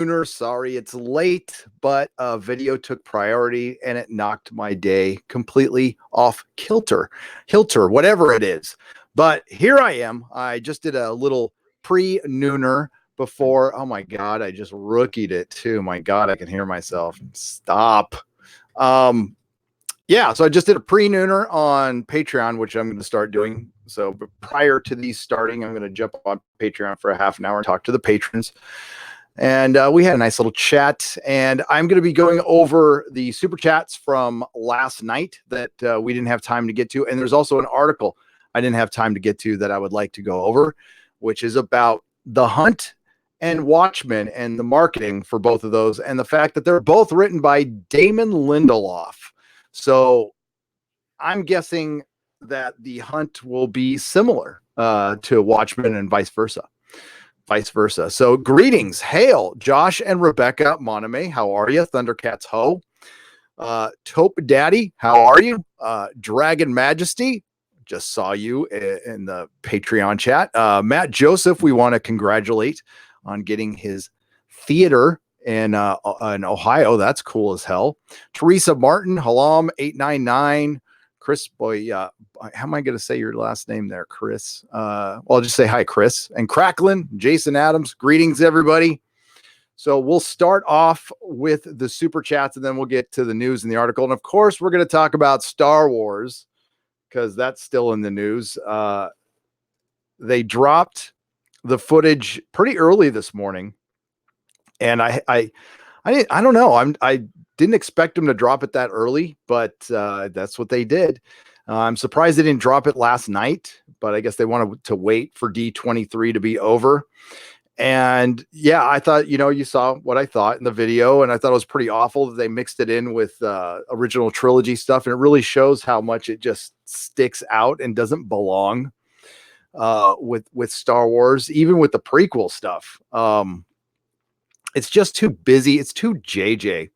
nooner. Sorry, it's late, but video took priority and it knocked my day completely off hilter, whatever it is. But here I am. I just did a little pre-nooner before. Oh my God, I just rookied it too. My God, I can hear myself. Stop. Yeah, so I just did a pre-nooner on Patreon, which I'm going to start doing. So prior to these starting, I'm going to jump on Patreon for a half an hour and talk to the patrons. And we had a nice little chat. And I'm going to be going over the super chats from last night that we didn't have time to get to. And there's also an article I didn't have time to get to that I would like to go over, which is about The Hunt and Watchmen and the marketing for both of those, and the fact that they're both written by Damon Lindelof. So I'm guessing that The Hunt will be similar to Watchmen and vice versa. So greetings, hail, Josh and Rebecca Moname. How are you? Thundercats Ho. Taupe Daddy, how are you? Dragon Majesty, just saw you in the Patreon chat. Matt Joseph, we want to congratulate on getting his theater in Ohio. That's cool as hell. Teresa Martin, Halam 899. Chris, boy, how am I going to say your last name there, Chris? Well, I'll just say hi, Chris. And Cracklin, Jason Adams, greetings, everybody. So we'll start off with the super chats, and then we'll get to the news and the article. And of course, we're going to talk about Star Wars because that's still in the news. They dropped the footage pretty early this morning, and I don't know. I didn't expect them to drop it that early, but that's what they did. I'm surprised they didn't drop it last night, but I guess they wanted to wait for D23 to be over. And yeah, I thought, you saw what I thought in the video, and I thought it was pretty awful that they mixed it in with original trilogy stuff. And it really shows how much it just sticks out and doesn't belong with Star Wars, even with the prequel stuff. It's just too busy. It's too JJ.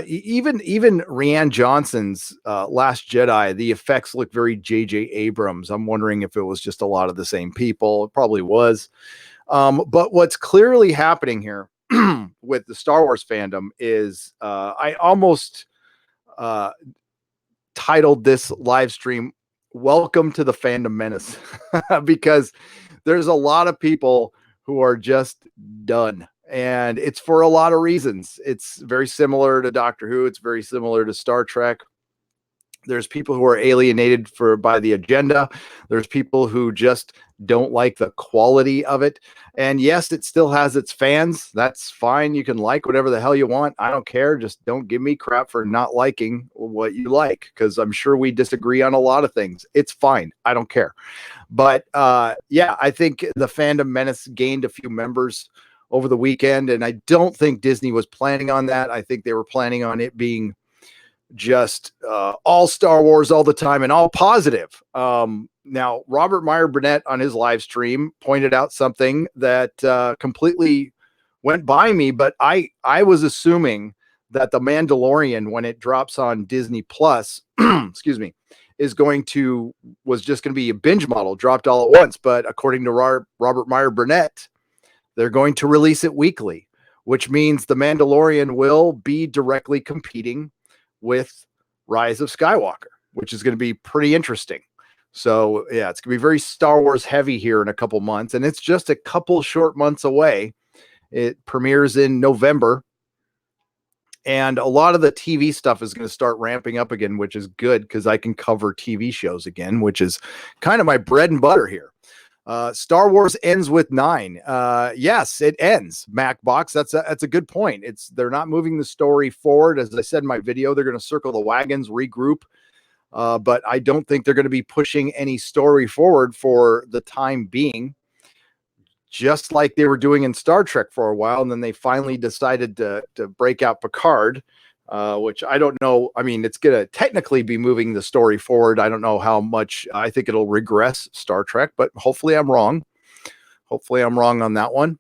Even Rian Johnson's Last Jedi, the effects look very J.J. Abrams. I'm wondering if it was just a lot of the same people. It probably was. But what's clearly happening here with the Star Wars fandom is I almost titled this live stream, Welcome to the Fandom Menace, because there's a lot of people who are just done. And it's for a lot of reasons. It's very similar to Doctor Who. It's very similar to Star Trek. There's people who are alienated by the agenda. There's people who just don't like the quality of it. And yes, it still has its fans. That's fine. You can like whatever the hell you want. I don't care. Just don't give me crap for not liking what you like, because I'm sure we disagree on a lot of things. It's fine. I don't care. But yeah, I think the Fandom Menace gained a few members over the weekend, and I don't think Disney was planning on that. I think they were planning on it being just all Star Wars all the time and all positive. Now, Robert Meyer Burnett on his live stream pointed out something that completely went by me, but I was assuming that The Mandalorian, when it drops on Disney Plus, excuse me, was just going to be a binge model, dropped all at once. But according to Robert Meyer Burnett, they're going to release it weekly, which means The Mandalorian will be directly competing with Rise of Skywalker, which is going to be pretty interesting. So yeah, it's going to be very Star Wars heavy here in a couple months, and it's just a couple short months away. It premieres in November, and a lot of the TV stuff is going to start ramping up again, which is good because I can cover TV shows again, which is kind of my bread and butter here. Star Wars ends with 9. Yes, it ends. MacBox. That's a good point. They're not moving the story forward. As I said in my video, they're going to circle the wagons, regroup. But I don't think they're going to be pushing any story forward for the time being, just like they were doing in Star Trek for a while. And then they finally decided to break out Picard, which I don't know. I mean, it's going to technically be moving the story forward. I don't know how much. I think it'll regress Star Trek, but hopefully I'm wrong. Hopefully I'm wrong on that one.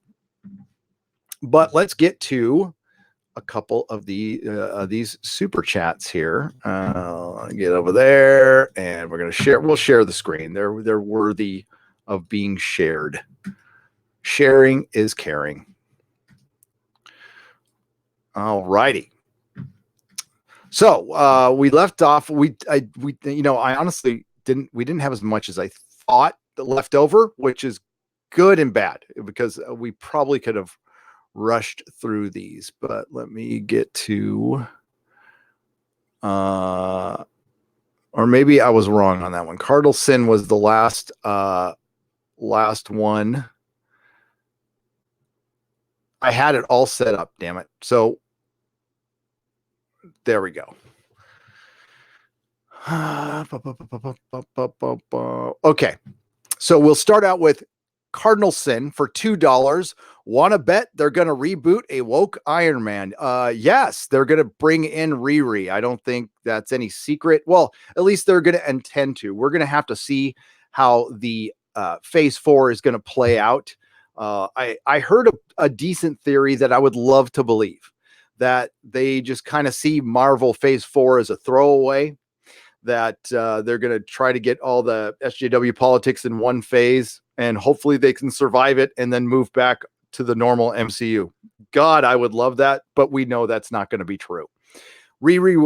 But let's get to a couple of these super chats here. Get over there, and we're going to share. We'll share the screen. They're worthy of being shared. Sharing is caring. All righty. So we left off. I honestly we didn't have as much as I thought left over, which is good and bad because we probably could have rushed through these. But let me get to, or maybe I was wrong on that one. Cardinal Sin was the last one. I had it all set up. Damn it. So there we go. Okay. So we'll start out with Cardinal Sin for $2. Want to bet they're going to reboot a woke Iron Man? Yes, they're going to bring in Riri. I don't think that's any secret. Well, at least they're going to intend to. We're going to have to see how the Phase 4 is going to play out. I heard a decent theory that I would love to believe, that they just kind of see Marvel Phase 4 as a throwaway, that they're going to try to get all the SJW politics in one phase, and hopefully they can survive it and then move back to the normal MCU. God, I would love that, but we know that's not going to be true. Riri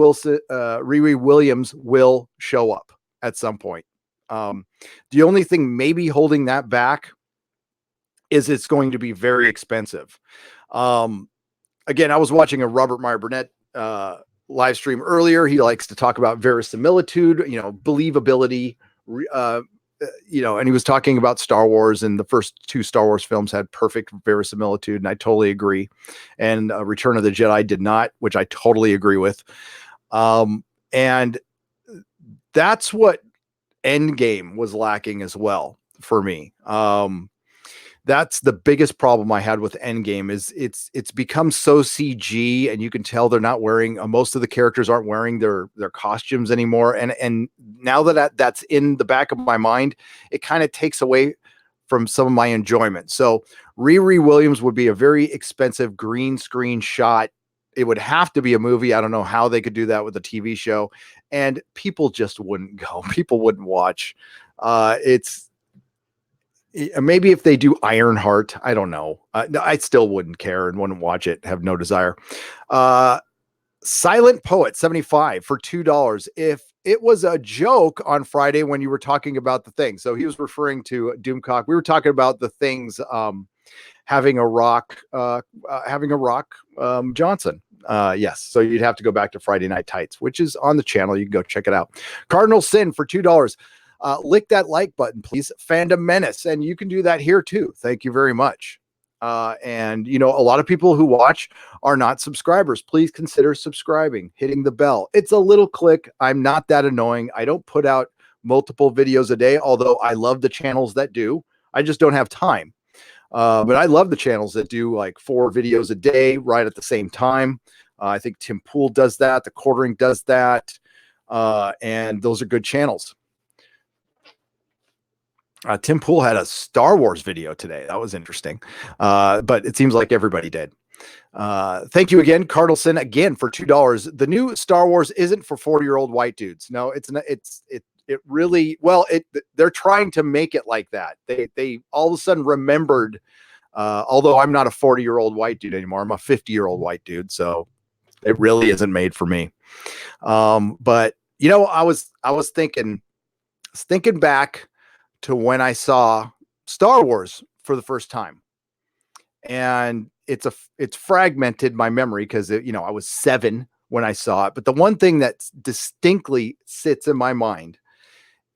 Williams will show up at some point. The only thing maybe holding that back is it's going to be very expensive. Again, I was watching a Robert Meyer Burnett live stream earlier. He likes to talk about verisimilitude, believability, and he was talking about Star Wars, and the first 2 Star Wars films had perfect verisimilitude, and I totally agree. And Return of the Jedi did not, which I totally agree with. And that's what Endgame was lacking as well for me. That's the biggest problem I had with Endgame is it's become so CG, and you can tell they're not wearing, most of the characters aren't wearing their costumes anymore. And now that's in the back of my mind, it kind of takes away from some of my enjoyment. So Riri Williams would be a very expensive green screen shot. It would have to be a movie. I don't know how they could do that with a TV show, and people just wouldn't go. People wouldn't watch. Maybe if they do Ironheart, I don't know. I still wouldn't care and wouldn't watch it. Have no desire. Silent Poet 75 for $2. If it was a joke on Friday when you were talking about the thing, so he was referring to Doomcock. We were talking about the things having a rock Johnson. Yes, so you'd have to go back to Friday Night Tights, which is on the channel. You can go check it out. Cardinal Sin for $2. Lick that like button, please. Fandom Menace. And you can do that here too. Thank you very much. And a lot of people who watch are not subscribers. Please consider subscribing, hitting the bell. It's a little click. I'm not that annoying. I don't put out multiple videos a day, although I love the channels that do. I just don't have time. But I love the channels that do like 4 videos a day right at the same time. I think Tim Pool does that. The Quartering does that. And those are good channels. Tim Pool had a Star Wars video today. That was interesting. But it seems like everybody did. Thank you again, Cardleson, again for $2. The new Star Wars isn't for 40-year-old white dudes. No, it's not. It really, well, they're trying to make it like that. They all of a sudden remembered, although I'm not a 40-year-old white dude anymore. I'm a 50-year-old white dude. So it really isn't made for me. But I was thinking back to when I saw Star Wars for the first time, and it's fragmented my memory because I was 7 when I saw it. But the one thing that distinctly sits in my mind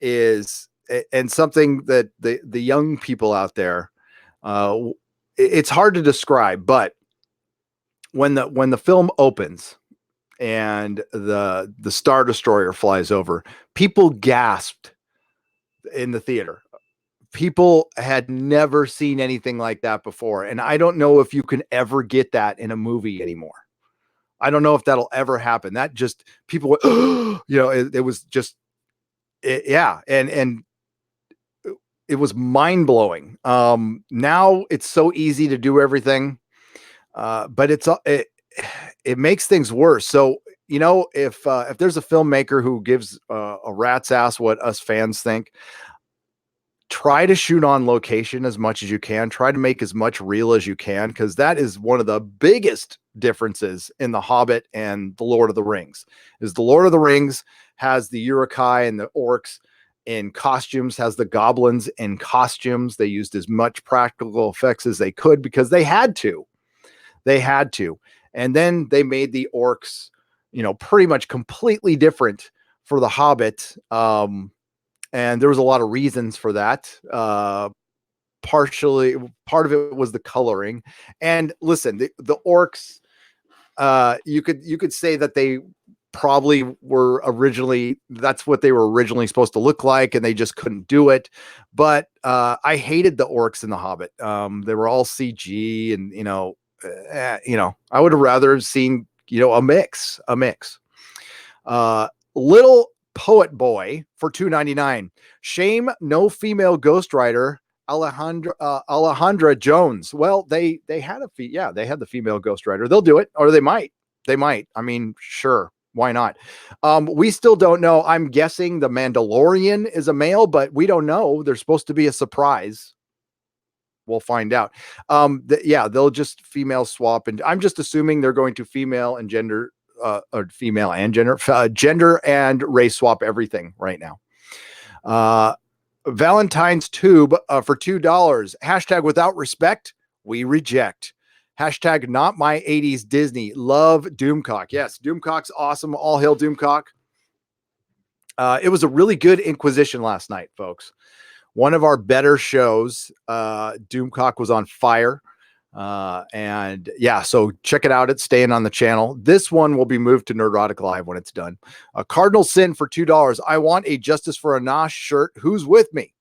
is, and something that the young people out there, it's hard to describe, but when the film opens and the Star Destroyer flies over, people gasped in the theater. People had never seen anything like that before. And I don't know if you can ever get that in a movie anymore. I don't know if that'll ever happen. That just, people went, it was just, yeah. And it was mind blowing. Now it's so easy to do everything. But it makes things worse. So, if there's a filmmaker who gives a rat's ass what us fans think, try to shoot on location as much as you can. Try to make as much real as you can, because that is one of the biggest differences in The Hobbit and The Lord of the Rings. Is The Lord of the Rings has the Uruk-hai and the orcs in costumes, has the goblins in costumes. They used as much practical effects as they could because they had to. They had to. And then they made the orcs, pretty much completely different for The Hobbit. And there was a lot of reasons for that. Partially, part of it was the coloring. And listen, the orcs, you could say that they probably were originally, that's what they were originally supposed to look like, and they just couldn't do it. But I hated the orcs in The Hobbit. They were all CG, and I would have rather seen a mix. Little Poet Boy for $2.99. Shame no female ghostwriter. Alejandra Jones. Well, they had they had the female ghostwriter. They'll do it, or they might. I mean, sure, why not? We still don't know. I'm guessing the Mandalorian is a male, but we don't know. They're supposed to be a surprise. We'll find out. They'll just female swap, and I'm just assuming they're going to female and gender, or female and gender and race swap everything right now. Valentine's tube for $2. Hashtag without respect, we reject. Hashtag not my 80s Disney. Love Doomcock. Yes, Doomcock's awesome. All hail Doomcock. It was a really good Inquisition last night, folks. One of our better shows. Doomcock was on fire. So check it out. It's staying on the channel. This one will be moved to Nerdrotic Live when it's done. Cardinal Sin for $2. I want a Justice for Anas shirt. Who's with me?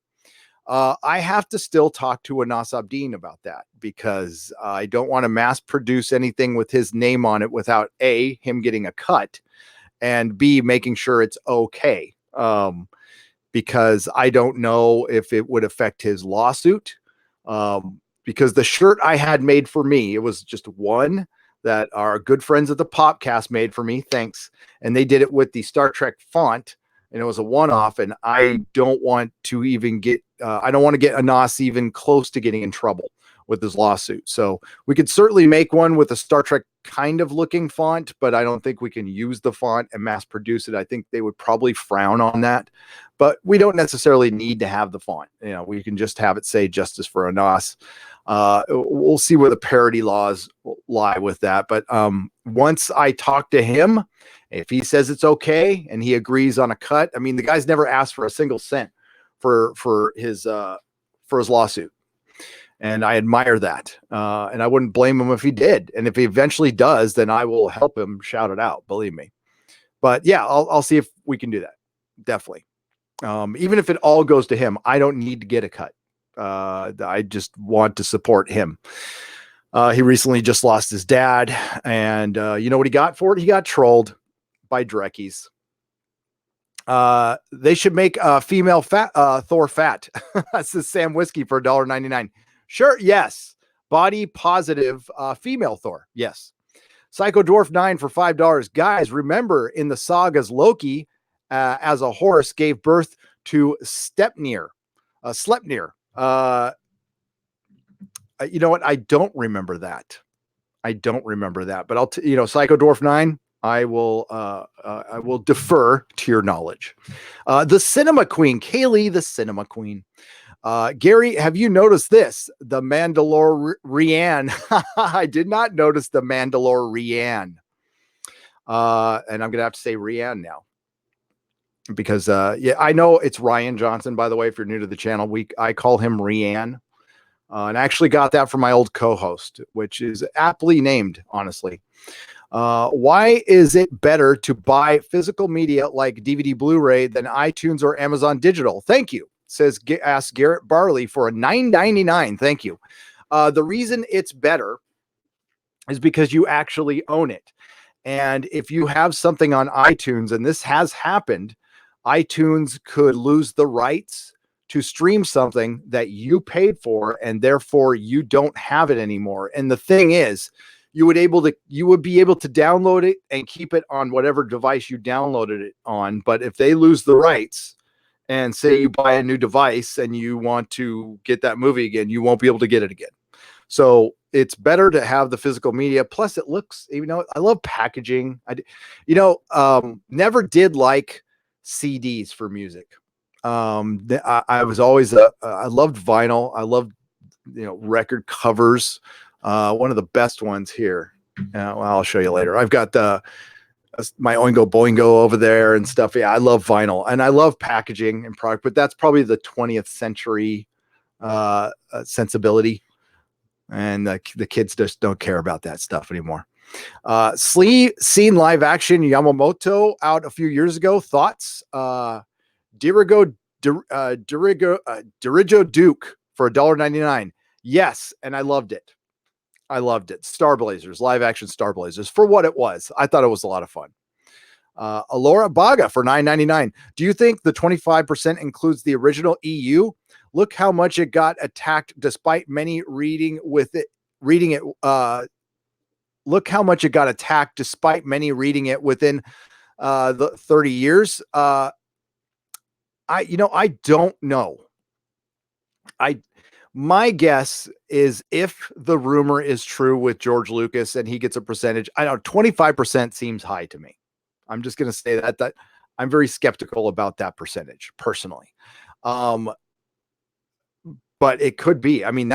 I have to still talk to Anas Abdeen about that, because I don't want to mass produce anything with his name on it without A, him getting a cut, and B, making sure it's okay. Because I don't know if it would affect his lawsuit. Because the shirt I had made for me, it was just one that our good friends at the Popcast made for me. Thanks. And they did it with the Star Trek font, and it was a one-off. And I don't want to even get, I don't want to get Anas even close to getting in trouble with his lawsuit. So we could certainly make one with a Star Trek kind of looking font, but I don't think we can use the font and mass produce it. I think they would probably frown on that, but we don't necessarily need to have the font. We can just have it say Justice for Anas. We'll see where the parody laws lie with that. But once I talk to him, if he says it's okay and he agrees on a cut, I mean, the guy's never asked for a single cent for his lawsuit. And I admire that. And I wouldn't blame him if he did. And if he eventually does, then I will help him shout it out. Believe me. But yeah, I'll see if we can do that. Definitely. Even if it all goes to him, I don't need to get a cut. I just want to support him. He recently just lost his dad, and you know what he got for it? He got trolled by Dreckies. They should make female Thor fat. That's the Sam Whiskey for $1.99. Sure, yes. Body positive female Thor. Yes. Psycho Dwarf 9 for $5. Guys, remember in the sagas, Loki as a horse gave birth to Sleipnir. You know what? I don't remember that. But I'll Psycho Dwarf 9. I will defer to your knowledge. The Cinema Queen, Kaylee, the Cinema Queen. Gary, have you noticed this? The Mandalorian. I did not notice the Mandalorian. And I'm gonna have to say Rian now. Because I know it's Ryan Johnson, by the way, if you're new to the channel. I call him Rian. And I actually got that from my old co-host, which is aptly named, honestly. Why is it better to buy physical media like DVD Blu-ray than iTunes or Amazon Digital? Thank you, ask Garrett Barley for a $9.99. Thank you. The reason it's better is because you actually own it. And if you have something on iTunes, and this has happened, iTunes could lose the rights to stream something that you paid for, and therefore you don't have it anymore. And the thing is, you would be able to download it and keep it on whatever device you downloaded it on. But if they lose the rights, and say you buy a new device and you want to get that movie again, you won't be able to get it again. So it's better to have the physical media. Plus, it looks, I love packaging. Never did like CDs for music. I was always I loved vinyl. I loved, record covers. One of the best ones here. Well, I'll show you later. I've got my Oingo Boingo over there and stuff. Yeah, I love vinyl and I love packaging and product, but that's probably the 20th century sensibility. And the kids just don't care about that stuff anymore. Seen live action Yamamoto out a few years ago. Thoughts? Dirigo Duke for $1.99. Yes, and I loved it. Star Blazers, live action Star Blazers, for what it was. I thought it was a lot of fun. Alora Baga for $9.99. Do you think the 25% includes the original EU? Look how much it got attacked despite many reading it. Look how much it got attacked despite many reading it within the 30 years. I don't know. My guess is if the rumor is true with George Lucas and he gets a percentage, I don't know, 25% seems high to me. I'm just going to say that I'm very skeptical about that percentage personally. But it could be. I mean,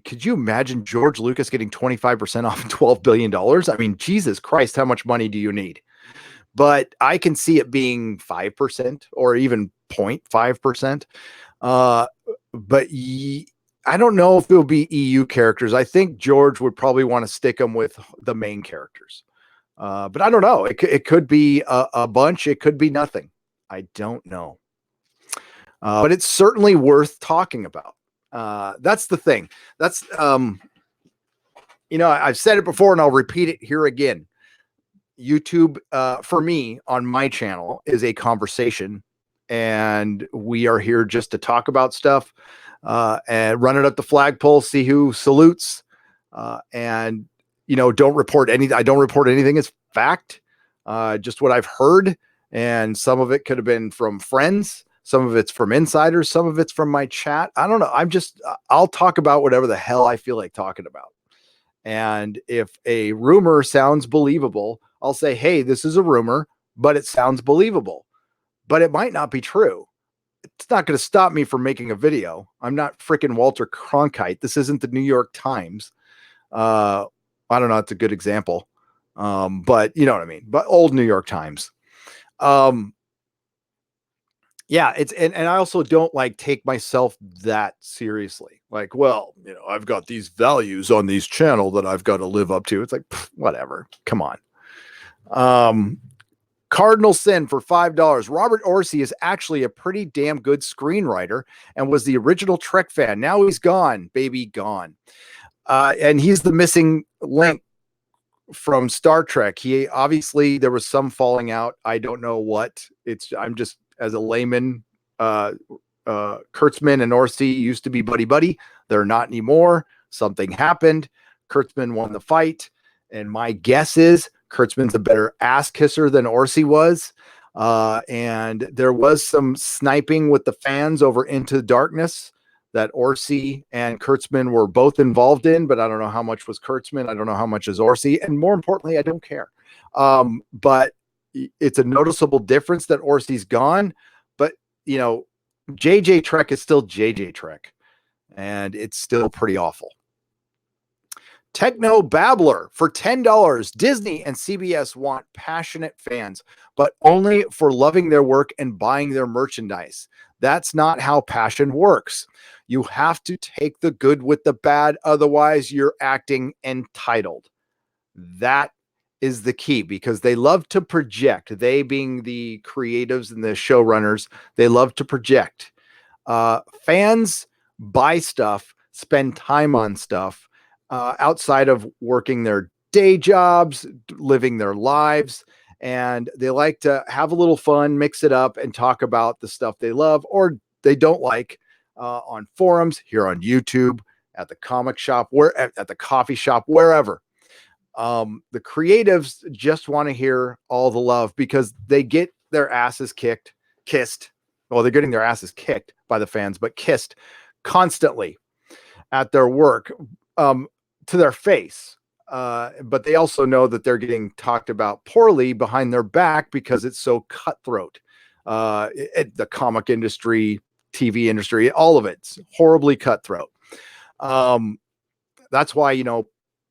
could you imagine George Lucas getting 25% off $12 billion? I mean, Jesus Christ, how much money do you need? But I can see it being 5% or even 0.5%. But I don't know if it'll be EU characters. I think George would probably want to stick them with the main characters. But I don't know. It could be a bunch. It could be nothing. I don't know. But it's certainly worth talking about. That's the thing. That's, I've said it before and I'll repeat it here again. YouTube, for me on my channel, is a conversation, and we are here just to talk about stuff and run it up the flagpole, see who salutes, and don't report anything. I don't report anything as fact, just what I've heard, and some of it could have been from friends. Some of it's from insiders. Some of it's from my chat. I don't know. I'll talk about whatever the hell I feel like talking about. And if a rumor sounds believable, I'll say, hey, this is a rumor, but it sounds believable. But it might not be true. It's not going to stop me from making a video. I'm not freaking Walter Cronkite. This isn't the New York Times. I don't know. It's a good example. But you know what I mean? But old New York Times. Yeah, and I also don't take myself that seriously. Like, well, I've got these values on these channel that I've got to live up to. It's like, whatever. Come on. Cardinal Sin for $5. Robert Orci is actually a pretty damn good screenwriter and was the original Trek fan. Now he's gone, baby, gone. And he's the missing link from Star Trek. There was some falling out. I don't know what. I'm just, as a layman, Kurtzman and Orci used to be buddy. They're not anymore. Something happened. Kurtzman won the fight. And my guess is Kurtzman's a better ass kisser than Orci was. And there was some sniping with the fans over Into the Darkness that Orci and Kurtzman were both involved in, but I don't know how much was Kurtzman. I don't know how much is Orci. And more importantly, I don't care. But it's a noticeable difference that Orci's gone, but JJ Trek is still JJ Trek, and it's still pretty awful. Techno Babbler for $10. Disney and CBS want passionate fans, but only for loving their work and buying their merchandise. That's not how passion works. You have to take the good with the bad, otherwise you're acting entitled. That is the key, because they love to project. They, being the creatives and the showrunners, they love to project. Fans buy stuff, spend time on stuff outside of working their day jobs, living their lives, and they like to have a little fun, mix it up, and talk about the stuff they love or they don't like on forums, here on YouTube, at the comic shop, at the coffee shop, wherever. The creatives just want to hear all the love because they get their asses kissed Well, they're getting their asses kicked by the fans, but kissed constantly at their work, um, to their face. But they also know that they're getting talked about poorly behind their back because it's so cutthroat. The comic industry, TV industry, all of it's horribly cutthroat. Um, that's why,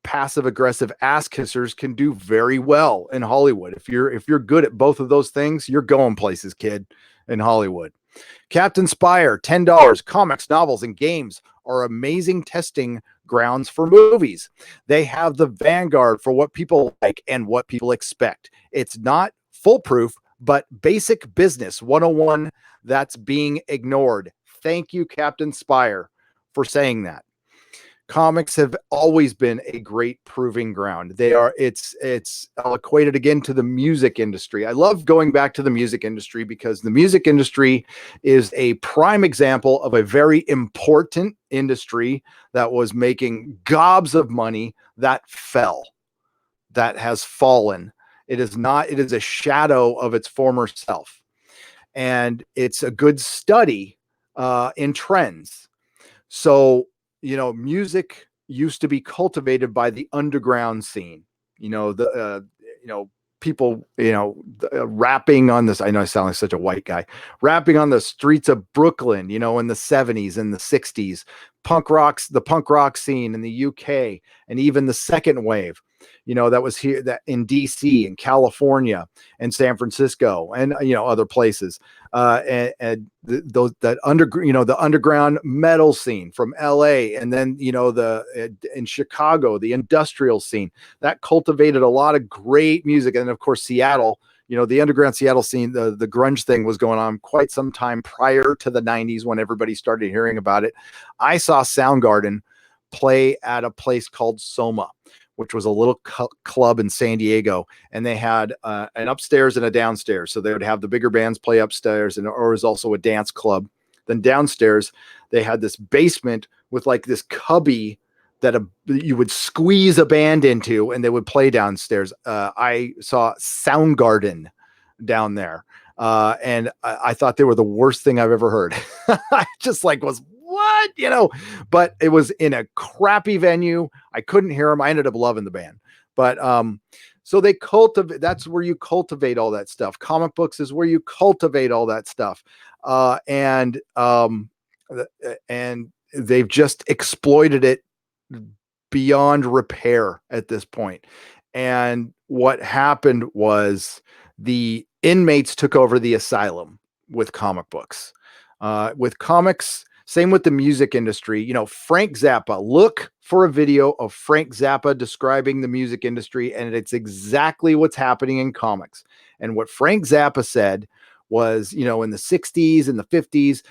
passive aggressive ass kissers can do very well in Hollywood. If you're good at both of those things, you're going places, kid, in Hollywood. Captain Spire, $10. Comics, novels, and games are amazing testing grounds for movies. They have the vanguard for what people like and what people expect. It's not foolproof, but basic business 101 that's being ignored. Thank you, Captain Spire, for saying that. Comics have always been a great proving ground. I'll equate it again to the music industry. I love going back to the music industry because the music industry is a prime example of a very important industry that was making gobs of money that has fallen. It is a shadow of its former self. And it's a good study in trends. So, music used to be cultivated by the underground scene. People, rapping on this. I know I sound like such a white guy, rapping on the streets of Brooklyn, in the 70s and the 60s, the punk rock scene in the UK, and even the second wave, that was here, that in DC and California and San Francisco and, other places. And the underground metal scene from LA, and then, in Chicago, the industrial scene that cultivated a lot of great music. And of course, Seattle, the underground Seattle scene, the grunge thing was going on quite some time prior to the 90s when everybody started hearing about it. I saw Soundgarden play at a place called Soma, which was a little club in San Diego, and they had an upstairs and a downstairs. So they would have the bigger bands play upstairs, or it was also a dance club. Then downstairs, they had this basement with like this cubby that you would squeeze a band into, and they would play downstairs. I saw Soundgarden down there, and I thought they were the worst thing I've ever heard. I just was what, but it was in a crappy venue. I couldn't hear them. I ended up loving the band, but so that's where you cultivate all that stuff. Comic books is where you cultivate all that stuff, and they've just exploited it beyond repair at this point. And what happened was the inmates took over the asylum with comic books. With comics, same with the music industry. Frank Zappa, look for a video of Frank Zappa describing the music industry, and it's exactly what's happening in comics. And what Frank Zappa said was, in the 60s and the 50s,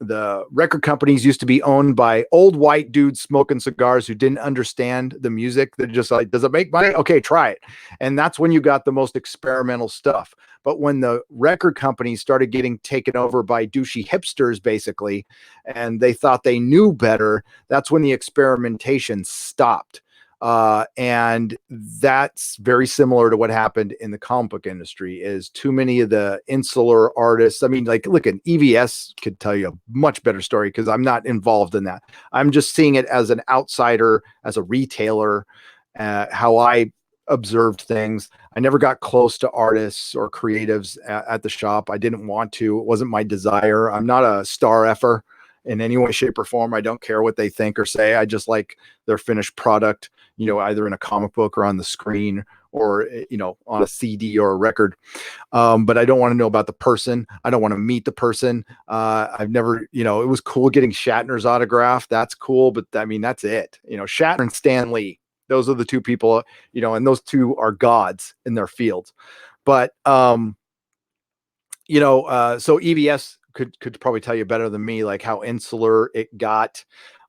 the record companies used to be owned by old white dudes smoking cigars who didn't understand the music. They're just like, does it make money? Okay, try it. And that's when you got the most experimental stuff. But when the record companies started getting taken over by douchey hipsters, basically, and they thought they knew better, that's when the experimentation stopped. And that's very similar to what happened in the comic book industry. Is too many of the insular artists. I mean, look at EVS could tell you a much better story because I'm not involved in that. I'm just seeing it as an outsider, as a retailer, how I observed things. I never got close to artists or creatives at the shop. I didn't want to. It wasn't my desire. I'm not a star effer in any way, shape, or form. I don't care what they think or say. I just like their finished product, either in a comic book or on the screen or, on a CD or a record. But I don't want to know about the person. I don't want to meet the person. I've never, it was cool getting Shatner's autograph. That's cool. But I mean, that's it. Shatner and Stan Lee, those are the two people, and those two are gods in their fields. But, so EVS could probably tell you better than me, like how insular it got.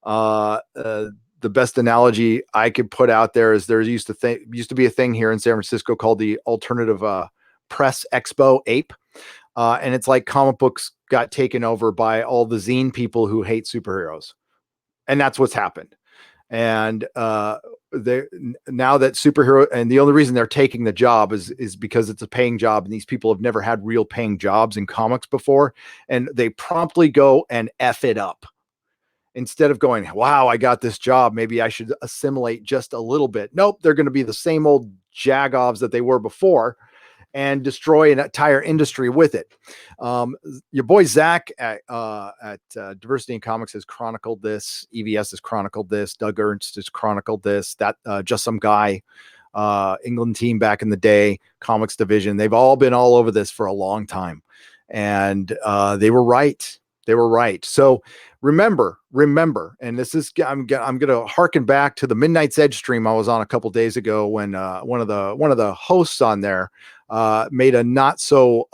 The best analogy I could put out there is there used to be a thing here in San Francisco called the Alternative Press Expo, APE. And it's like comic books got taken over by all the zine people who hate superheroes. And that's what's happened. And now that superhero, and the only reason they're taking the job is because it's a paying job, and these people have never had real paying jobs in comics before, and they promptly go and F it up. Instead of going, wow, I got this job, maybe I should assimilate just a little bit. Nope, they're going to be the same old jagovs that they were before and destroy an entire industry with it. Your boy Zach at Diversity in Comics has chronicled this. EVS has chronicled this. Doug Ernst has chronicled this. That Just Some Guy, England team back in the day, comics division. They've all been all over this for a long time, and they were right. They were right. So remember, and this is, I'm going to harken back to the Midnight's Edge stream I was on a couple days ago when one of the hosts on there made a not so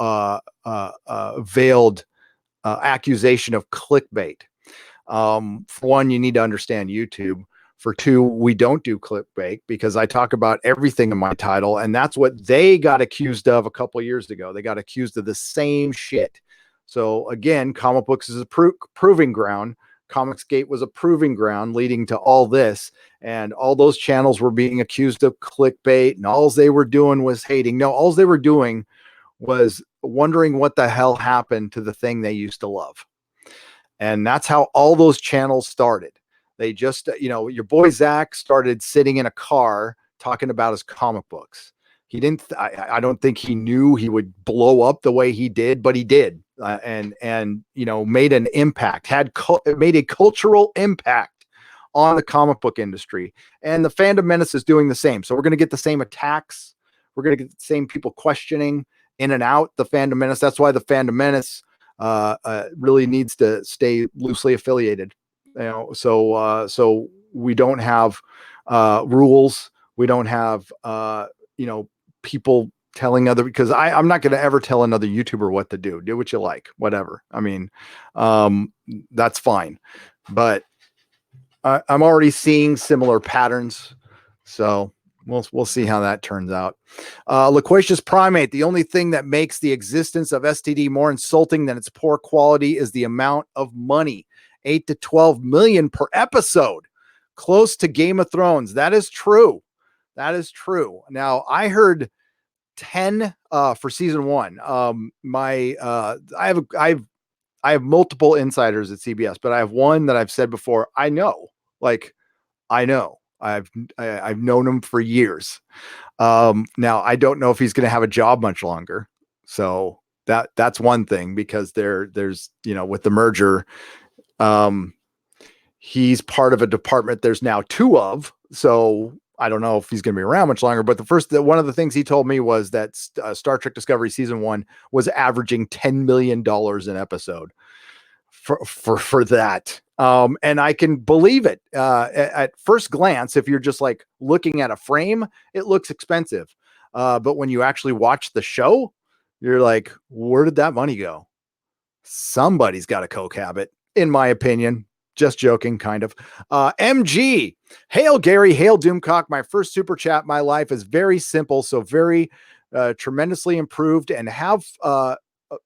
veiled accusation of clickbait. For one, you need to understand YouTube. For two, we don't do clickbait because I talk about everything in my title, and that's what they got accused of a couple of years ago. They got accused of the same shit. So again, comic books is a proving ground. Comicsgate was a proving ground leading to all this, and all those channels were being accused of clickbait, and all they were doing was hating. No, all they were doing was wondering what the hell happened to the thing they used to love. And that's how all those channels started. They just, your boy Zach started sitting in a car talking about his comic books. He didn't, I don't think he knew he would blow up the way he did, but he did. And made an impact, made a cultural impact on the comic book industry. And the Fandom Menace is doing the same. So we're going to get the same attacks. We're going to get the same people questioning in and out the Fandom Menace. That's why the Fandom Menace really needs to stay loosely affiliated. So we don't have rules. We don't have people telling because I'm not going to ever tell another YouTuber what to do. Do what you like, whatever. I mean, that's fine, but I'm already seeing similar patterns. So we'll see how that turns out. Loquacious Primate. The only thing that makes the existence of STD more insulting than its poor quality is the amount of money, 8 to 12 million per episode, close to Game of Thrones. That is true. That is true. Now I heard 10 for season 1. I have multiple insiders at CBS, but I have one that I've said before. I know I've known him for years. Now I don't know if he's going to have a job much longer. So that's one thing, because there's with the merger, he's part of a department there's now 2 of. So I don't know if he's going to be around much longer, but one of the things he told me was that Star Trek Discovery season 1 was averaging $10 million an episode for that. And I can believe it. At first glance, if you're just like looking at a frame, it looks expensive. But when you actually watch the show, you're like, where did that money go? Somebody's got a coke habit, in my opinion. Just joking, kind of. MG, hail Gary, hail Doomcock. My first super chat. My life is very simple, so very tremendously improved. And let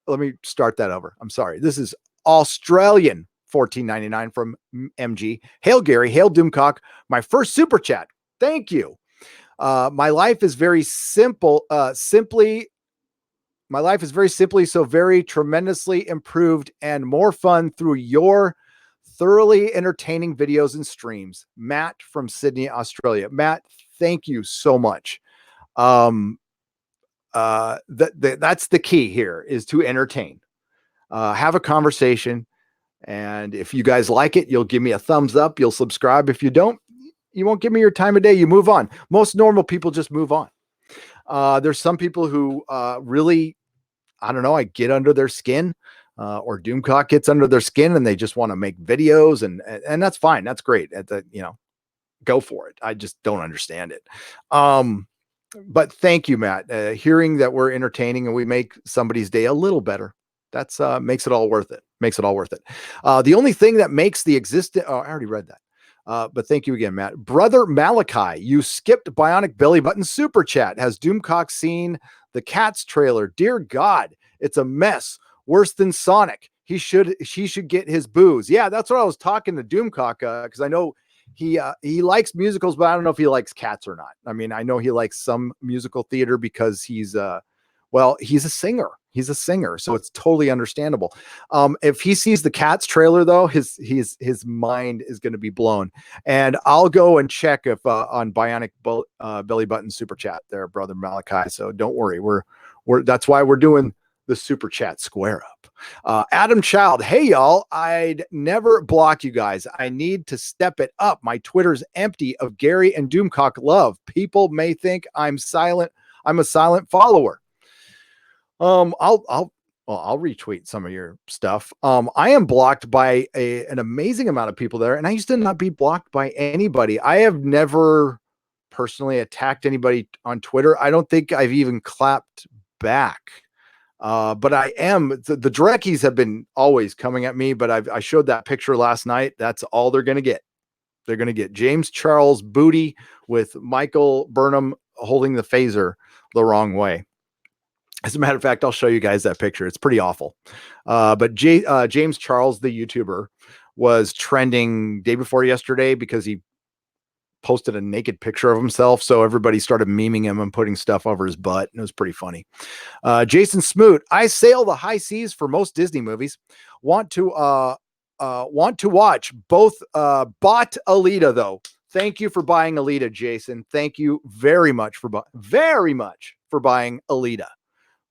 me start that over. I'm sorry. This is Australian $14.99 from MG. Hail Gary, hail Doomcock. My first super chat. Thank you. My life is very simple. My life is very simply so very tremendously improved and more fun through your thoroughly entertaining videos and streams. Matt from Sydney, Australia. Matt, thank you so much. That's the key here, is to entertain, have a conversation. And if you guys like it, you'll give me a thumbs up. You'll subscribe. If you don't, you won't give me your time of day. You move on. Most normal people just move on. There's some people who really, I don't know, I get under their skin. Or Doomcock gets under their skin and they just want to make videos, and that's fine. That's great. Go for it. I just don't understand it. But thank you, Matt. Hearing that we're entertaining and we make somebody's day a little better, that's makes it all worth it. Makes it all worth it. The only thing that makes the existence, I already read that. But thank you again, Matt. Brother Malachi, you skipped Bionic Belly Button Super Chat. Has Doomcock seen the Cats trailer? Dear God, it's a mess. Worse than Sonic. She should get his booze. Yeah, that's what I was talking to Doomcock, because I know he likes musicals, but I don't know if he likes Cats or not. I mean, I know he likes some musical theater because he's he's a singer. He's a singer, so it's totally understandable. If he sees the Cats trailer, though, his mind is going to be blown. And I'll go and check if on Bionic Belly Button Super Chat there, brother Malachi. So don't worry, we're that's why we're doing the Super Chat Square Up. Adam Child, hey y'all, I'd never block you guys. I need to step it up. My Twitter's empty of Gary and Doomcock love. People may think I'm silent. I'm a silent follower. I'll retweet some of your stuff. I am blocked by an amazing amount of people there, and I used to not be blocked by anybody. I have never personally attacked anybody on Twitter. I don't think I've even clapped back. But I am the Dreckies have been always coming at me, but I showed that picture last night. That's all they're going to get. They're going to get James Charles booty with Michael Burnham holding the phaser the wrong way. As a matter of fact, I'll show you guys that picture. It's pretty awful. But James Charles, the YouTuber, was trending day before yesterday because he posted a naked picture of himself. So everybody started memeing him and putting stuff over his butt. It was pretty funny. Jason Smoot, I sail the high seas for most Disney movies. Want to watch both. Bought Alita though. Thank you for buying Alita, Jason. Thank you very much for buying Alita.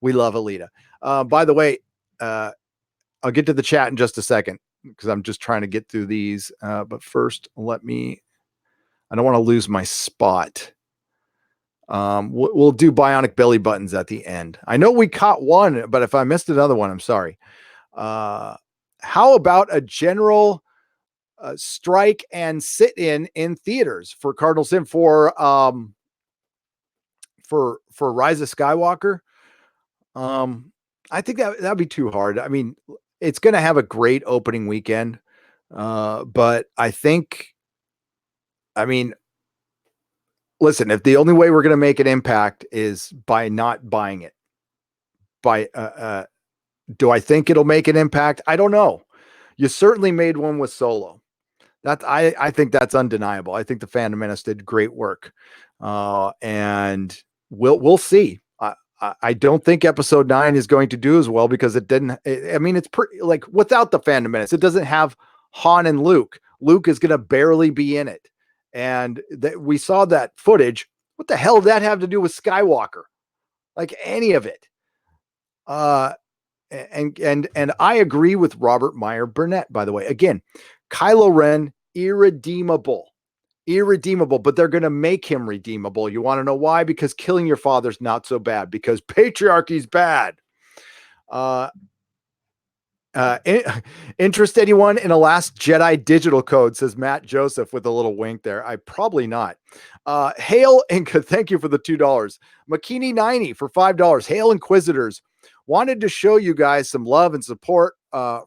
We love Alita. By the way, I'll get to the chat in just a second because I'm just trying to get through these. But first, I don't want to lose my spot. We'll do Bionic Belly Buttons at the end. I know we caught one, but if I missed another one, I'm sorry. How about a general strike and sit in theaters for Cardinal Sin for Rise of Skywalker? I think that'd be too hard. I mean, it's going to have a great opening weekend. But listen, if the only way we're going to make an impact is by not buying it, do I think it'll make an impact? I don't know. You certainly made one with Solo. I think that's undeniable. I think the Phantom Menace did great work. And we'll see. I don't think episode 9 is going to do as well because it didn't. It's pretty like without the Phantom Menace, it doesn't have Han and Luke. Luke is going to barely be in it. And we saw that footage. What the hell did that have to do with Skywalker? Like any of it. And I agree with Robert Meyer Burnett, by the way. Again, Kylo Ren, irredeemable, but they're going to make him redeemable. You want to know why? Because killing your father's not so bad, because patriarchy's bad. Interest anyone in a Last Jedi digital code, says Matt Joseph with a little wink there. I probably not. Hail Inca, thank you for the $2. McKinney 90 for $5. Hail Inquisitors, wanted to show you guys some love and support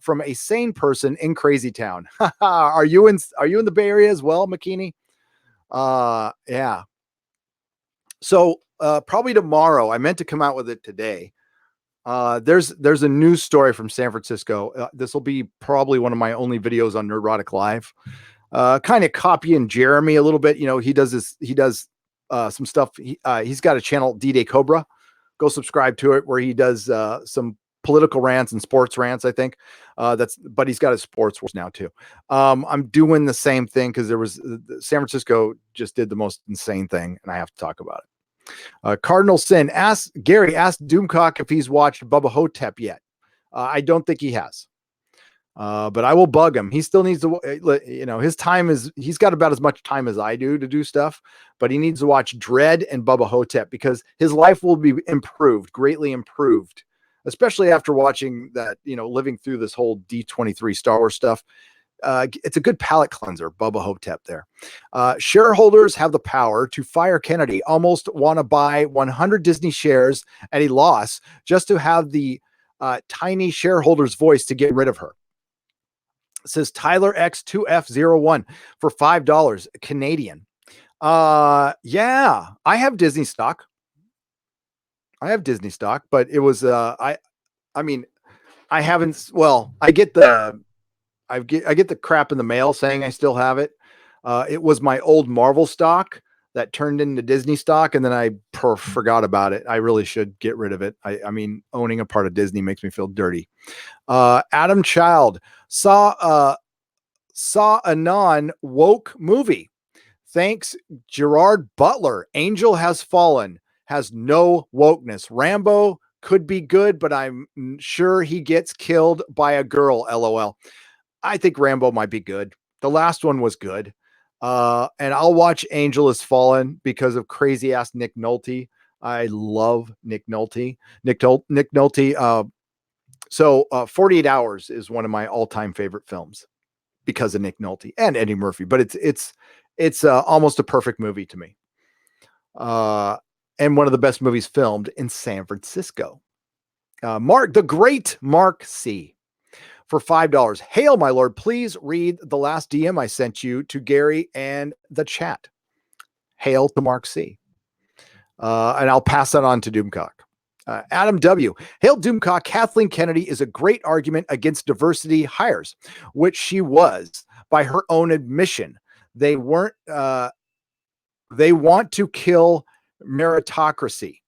from a sane person in Crazy Town. Are you in the Bay Area as well, McKinney? Yeah. So probably tomorrow. I meant to come out with it today. There's a news story from San Francisco. This will be probably one of my only videos on Nerdrotic Live. Kind of copying Jeremy a little bit. You know, he does some stuff. He's got a channel, D-Day Cobra. Go subscribe to it, where he does some political rants and sports rants, I think. But he's got his sports wars now too. I'm doing the same thing because San Francisco just did the most insane thing, and I have to talk about it. Cardinal Sin asked Doomcock if he's watched Bubba Hotep yet. I don't think he has. But I will bug him. He still needs to, he's got about as much time as I do to do stuff, but he needs to watch Dread and Bubba Hotep because his life will be greatly improved, especially after watching that, living through this whole D23 Star Wars stuff. It's a good palate cleanser, Bubba Hotep there. Shareholders have the power to fire Kennedy. Almost want to buy 100 Disney shares at a loss just to have the tiny shareholder's voice to get rid of her. It says Tyler X2F01 for $5 Canadian. Yeah, I have Disney stock. But it was I get the crap in the mail saying I still have it. It was my old Marvel stock that turned into Disney stock, and then I forgot about it. I really should get rid of it. I mean, owning a part of Disney makes me feel dirty. Adam Child saw a non-woke movie. Thanks, Gerard Butler. Angel Has Fallen has no wokeness. Rambo could be good, but I'm sure he gets killed by a girl. LOL. I think Rambo might be good. The last one was good. And I'll watch Angel Has Fallen because of crazy ass Nick Nolte. I love Nick Nolte. Nick Nolte. 48 Hours is one of my all-time favorite films because of Nick Nolte and Eddie Murphy. But it's almost a perfect movie to me. And one of the best movies filmed in San Francisco. The great Mark C. for $5. Hail, my lord. Please read the last DM I sent you to Gary and the chat. Hail to Mark C. And I'll pass that on to Doomcock. Adam W. Hail, Doomcock. Kathleen Kennedy is a great argument against diversity hires, which she was by her own admission. They weren't. They want to kill meritocracy.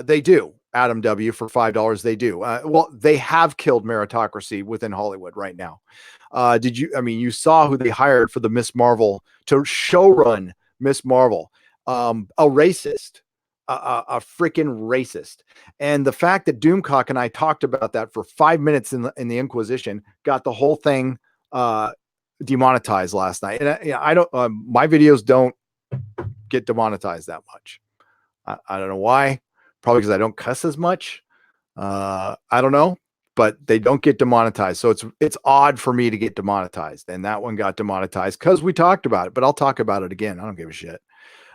They do. Adam W. for $5. They do. Well, they have killed meritocracy within Hollywood right now. You saw who they hired for the Miss Marvel to showrun Miss Marvel. A racist, a freaking racist. And the fact that Doomcock and I talked about that for 5 minutes in the Inquisition got the whole thing demonetized last night. And I don't, my videos don't get demonetized that much. I don't know why. Probably because I don't cuss as much. I don't know, but they don't get demonetized. So it's odd for me to get demonetized. And that one got demonetized because we talked about it, but I'll talk about it again. I don't give a shit.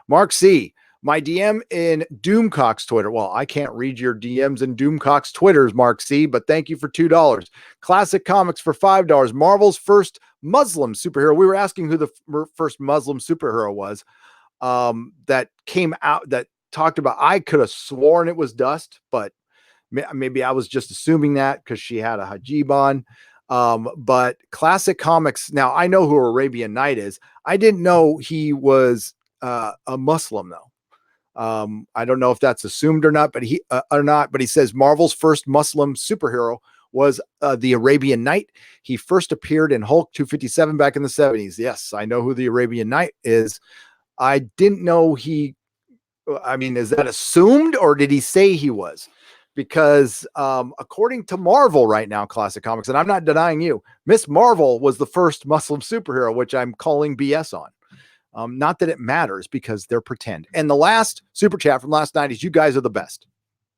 Mark C. My DM in Doomcock's Twitter. Well, I can't read your DMs in Doomcock's Twitters, Mark C., but thank you for $2. Classic Comics for $5. Marvel's first Muslim superhero. We were asking who the first Muslim superhero was that came out, that talked about. I could have sworn it was Dust, but maybe I was just assuming that because she had a hijab on. But Classic Comics. Now I know who Arabian Night is. I didn't know he was a Muslim though. I don't know if that's assumed or not, but he says Marvel's first Muslim superhero was the Arabian Night. He first appeared in Hulk 257 back in the 70s. Yes, I know who the Arabian Night is. I didn't know is that assumed or did he say he was? Because according to Marvel right now, Classic Comics, and I'm not denying you, Miss Marvel was the first Muslim superhero, which I'm calling BS on. Not that it matters because they're pretend. And the last super chat from last night is "You guys are the best"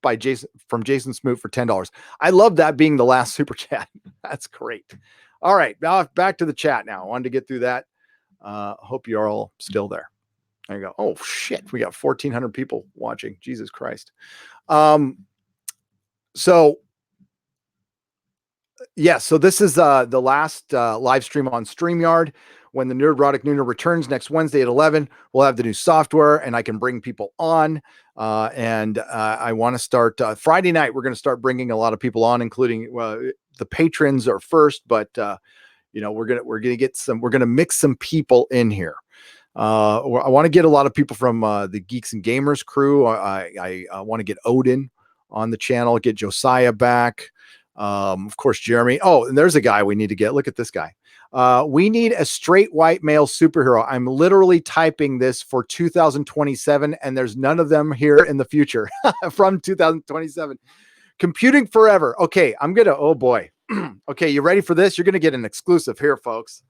by Jason Smoot for $10. I love that being the last super chat. That's great. All right, now back to the chat. Now I wanted to get through that. Hope you're all still there. There you go. Oh shit, we got 1,400 people watching. Jesus Christ. So this is the last live stream on StreamYard. When the Nerdrotic Nooner returns next Wednesday at 11, we'll have the new software and I can bring people on. I want to start Friday night. We're going to start bringing a lot of people on, including the patrons are first, but we're going to mix some people in here. I want to get a lot of people from the Geeks and Gamers crew. I want to get Odin on the channel, get Josiah back. Of course, Jeremy. Oh, and there's a guy we need to get. Look at this guy. We need a straight white male superhero. I'm literally typing this for 2027, and there's none of them here in the future from 2027. Computing forever. Okay, oh boy. Okay, you ready for this? You're going to get an exclusive here, folks.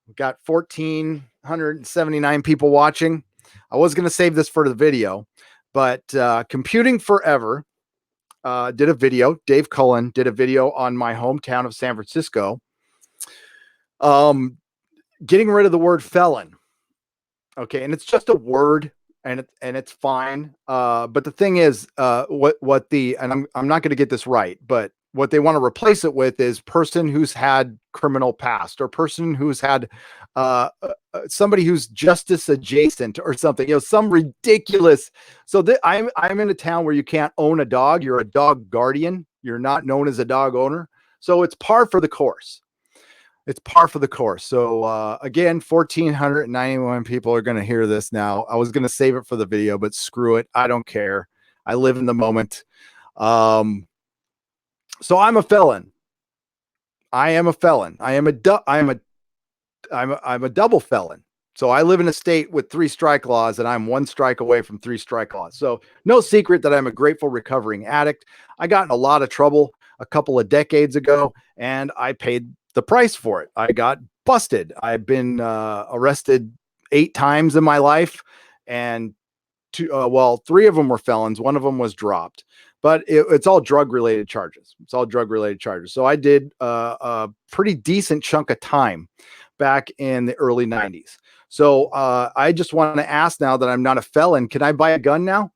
We've got 1,479 people watching. I was going to save this for the video, but Computing Forever did a video. Dave Cullen did a video on my hometown of San Francisco. Getting rid of the word felon. Okay. And it's just a word and it's fine. But the thing is, I'm not going to get this right, but what they want to replace it with is person who's had criminal past or person who's had, somebody who's justice adjacent or something, some ridiculous. So I'm in a town where you can't own a dog. You're a dog guardian. You're not known as a dog owner. So it's par for the course. It's par for the course. So again, 1,491 people are going to hear this now. I was going to save it for the video, but screw it. I don't care. I live in the moment. So I'm a felon. I am a felon. I'm a double felon. So I live in a state with 3 strike laws, and I'm 1 strike away from 3 strike laws. So no secret that I'm a grateful recovering addict. I got in a lot of trouble a couple of decades ago, and I paid the price for it. I got busted. I've been arrested 8 times in my life, and 3 of them were felons. 1 of them was dropped, but it's all drug related charges. It's all drug related charges. So I did a pretty decent chunk of time back in the early 90s. So I just want to ask, now that I'm not a felon, can I buy a gun now?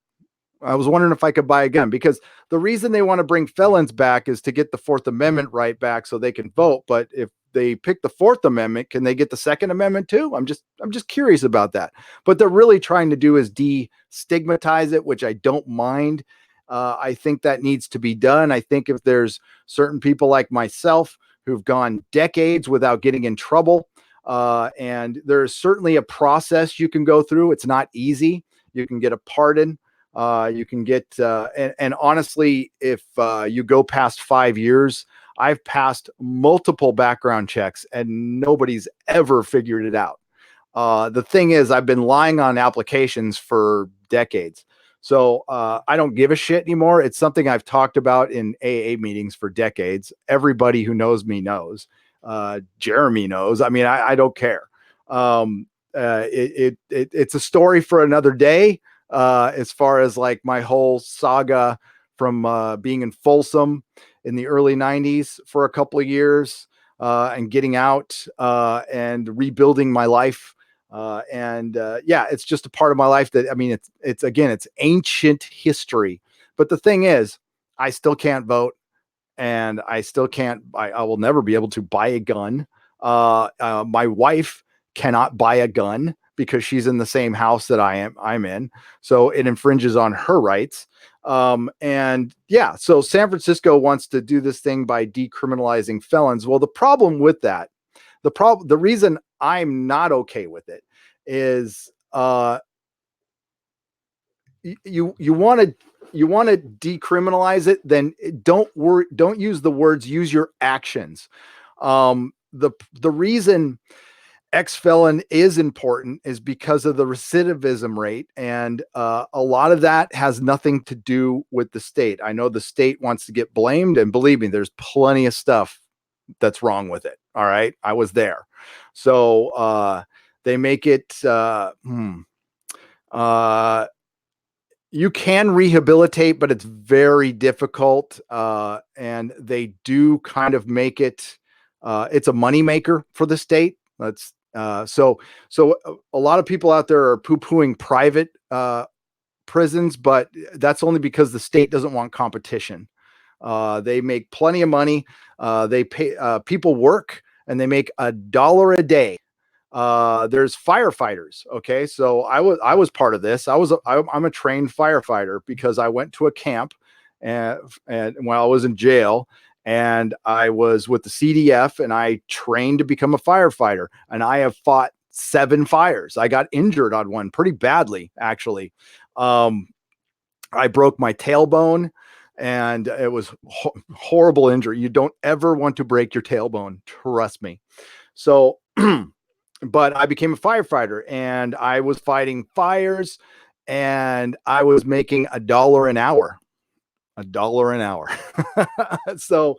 I was wondering if I could buy a gun, because the reason they want to bring felons back is to get the Fourth Amendment right back so they can vote. But if they pick the Fourth Amendment, can they get the Second Amendment too? I'm just curious about that. But they're really trying to do is destigmatize it, which I don't mind. I think that needs to be done. I think if there's certain people like myself who've gone decades without getting in trouble, and there's certainly a process you can go through. It's not easy. You can get a pardon. You can get, and honestly, if you go past 5 years, I've passed multiple background checks and nobody's ever figured it out. The thing is, I've been lying on applications for decades. So I don't give a shit anymore. It's something I've talked about in AA meetings for decades. Everybody who knows me knows. Jeremy knows. I mean, I don't care. It's a story for another day. As far as like my whole saga from being in Folsom in the early 90s for a couple of years, and getting out and rebuilding my life. Yeah, it's just a part of my life that, I mean, it's ancient history. But the thing is, I still can't vote, and I still can't, I will never be able to buy a gun. My wife cannot buy a gun because she's in the same house that I'm in. So it infringes on her rights. And yeah, so San Francisco wants to do this thing by decriminalizing felons. Well, the problem with that, the reason I'm not okay with it is, you want to decriminalize it, then don't use the words, use your actions. The reason ex-felon is important is because of the recidivism rate. And a lot of that has nothing to do with the state. I know the state wants to get blamed, and believe me, there's plenty of stuff that's wrong with it. All right. I was there. So they make it, you can rehabilitate, but it's very difficult. And they do kind of make it, it's a moneymaker for the state. So a lot of people out there are poo-pooing private prisons, but that's only because the state doesn't want competition. They make plenty of money. They pay, people work, and they make $1 a day. There's firefighters. Okay. So I was part of this. I'm a trained firefighter because I went to a camp and while I was in jail, and I was with the CDF, and I trained to become a firefighter, and I have fought 7 fires. I got injured on one pretty badly, actually. I broke my tailbone, and it was horrible injury. You don't ever want to break your tailbone. Trust me. So, but I became a firefighter, and I was fighting fires, and I was making $1 an hour. $1 an hour. So,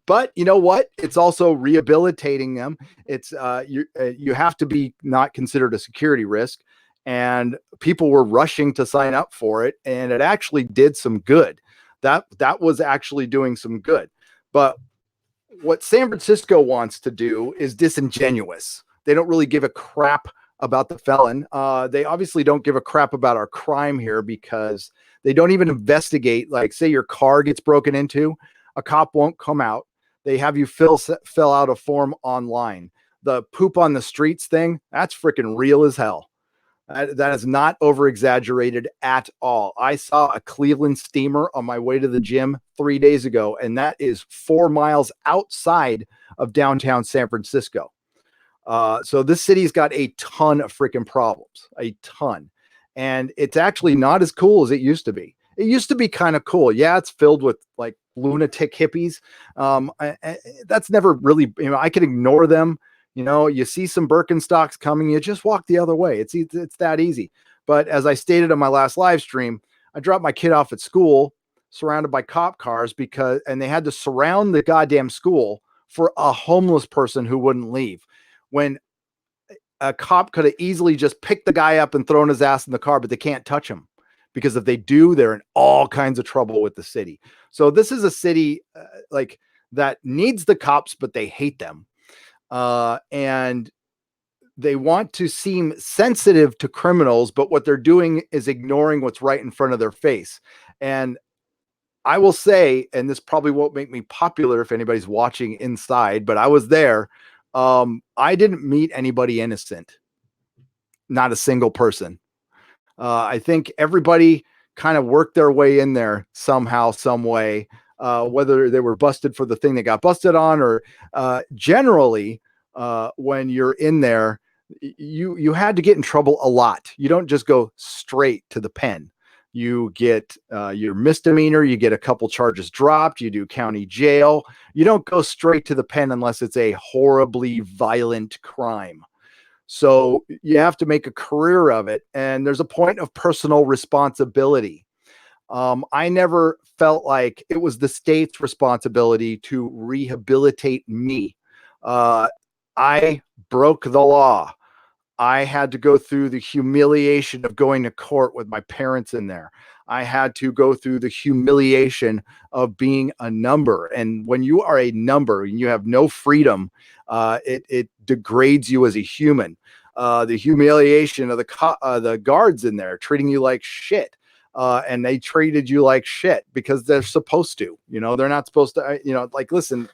but you know what? It's also rehabilitating them. It's you have to be not considered a security risk, and people were rushing to sign up for it, and it actually did some good. That was actually doing some good. But what San Francisco wants to do is disingenuous. They don't really give a crap about the felon. They obviously don't give a crap about our crime here, because they don't even investigate. Like, say your car gets broken into, a cop won't come out. They have you fill out a form online. The poop on the streets thing, that's freaking real as hell. That is not over exaggerated at all. I saw a Cleveland steamer on my way to the gym 3 days ago, and that is 4 miles outside of downtown San Francisco. So this city's got a ton of freaking problems, a ton. And it's actually not as cool as it used to be. It used to be kind of cool. Yeah, it's filled with like lunatic hippies. That's never really, I can ignore them. You see some Birkenstocks coming, you just walk the other way. It's that easy. But as I stated on my last live stream, I dropped my kid off at school surrounded by cop cars and they had to surround the goddamn school for a homeless person who wouldn't leave, when a cop could have easily just picked the guy up and thrown his ass in the car, but they can't touch him, because if they do, they're in all kinds of trouble with the city. So this is a city like that needs the cops, but they hate them. And they want to seem sensitive to criminals, but what they're doing is ignoring what's right in front of their face. And I will say, and this probably won't make me popular if anybody's watching inside, but I was there. I didn't meet anybody innocent, not a single person. I think everybody kind of worked their way in there somehow, some way, whether they were busted for the thing they got busted on, or generally, when you're in there, you had to get in trouble a lot. You don't just go straight to the pen. You get your misdemeanor, you get a couple charges dropped, you do county jail. You don't go straight to the pen unless it's a horribly violent crime. So you have to make a career of it. And there's a point of personal responsibility. I never felt like it was the state's responsibility to rehabilitate me. I broke the law. I had to go through the humiliation of going to court with my parents in there. I had to go through the humiliation of being a number. And when you are a number and you have no freedom, it degrades you as a human. The humiliation of the guards in there treating you like shit. And they treated you like shit because they're supposed to. They're not supposed to, like, listen,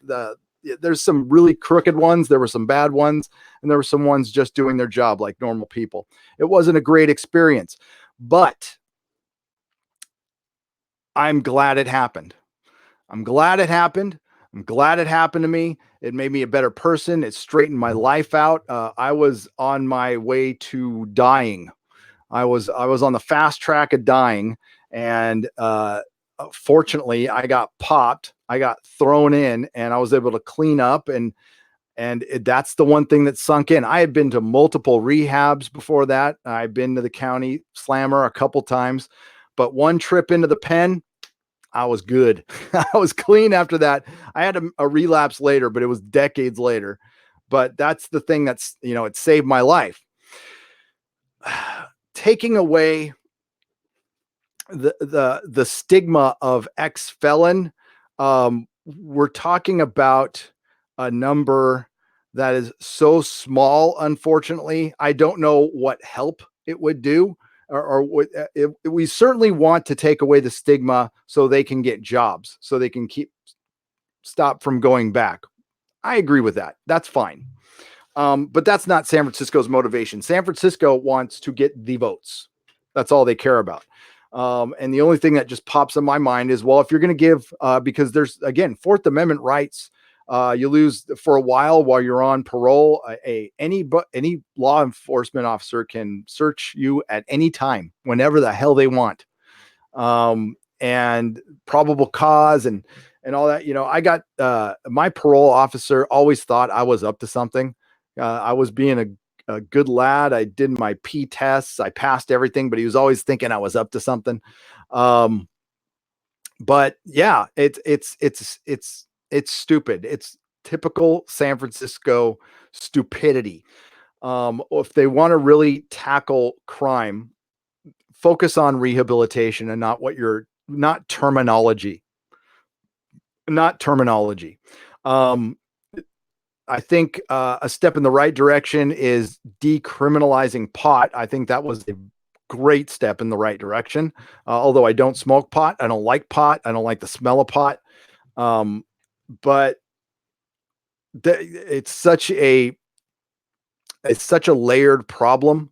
there's some really crooked ones. There were some bad ones, and there were some ones just doing their job like normal people. It wasn't a great experience, but I'm glad it happened. I'm glad it happened. I'm glad it happened to me. It made me a better person. It straightened my life out. I was on my way to dying. I was on the fast track of dying, and fortunately, I got popped. I got thrown in, and I was able to clean up, and that's the one thing that sunk in. I had been to multiple rehabs before that. I've been to the county slammer a couple times, but one trip into the pen, I was good. I was clean after that. I had a relapse later, but it was decades later. But that's the thing that's, it saved my life. Taking away the stigma of ex-felon, we're talking about a number that is so small. Unfortunately, I don't know what help it would do, or we certainly want to take away the stigma so they can get jobs, so they can stop from going back. I agree with that. That's fine. But that's not San Francisco's motivation. San Francisco wants to get the votes. That's all they care about. And the only thing that just pops in my mind is, well, if you're going to give, because there's, again, Fourth Amendment rights, you lose for a while you're on parole. Any law enforcement officer can search you at any time, whenever the hell they want. And probable cause and all that. I got my parole officer always thought I was up to something. I was being a good lad. I did my P tests. I passed everything, but he was always thinking I was up to something. But yeah, it's stupid. It's typical San Francisco stupidity. If they want to really tackle crime, focus on rehabilitation and not terminology. I think a step in the right direction is decriminalizing pot. I think that was a great step in the right direction. Although I don't smoke pot, I don't like pot. I don't like the smell of pot. But it's such a layered problem.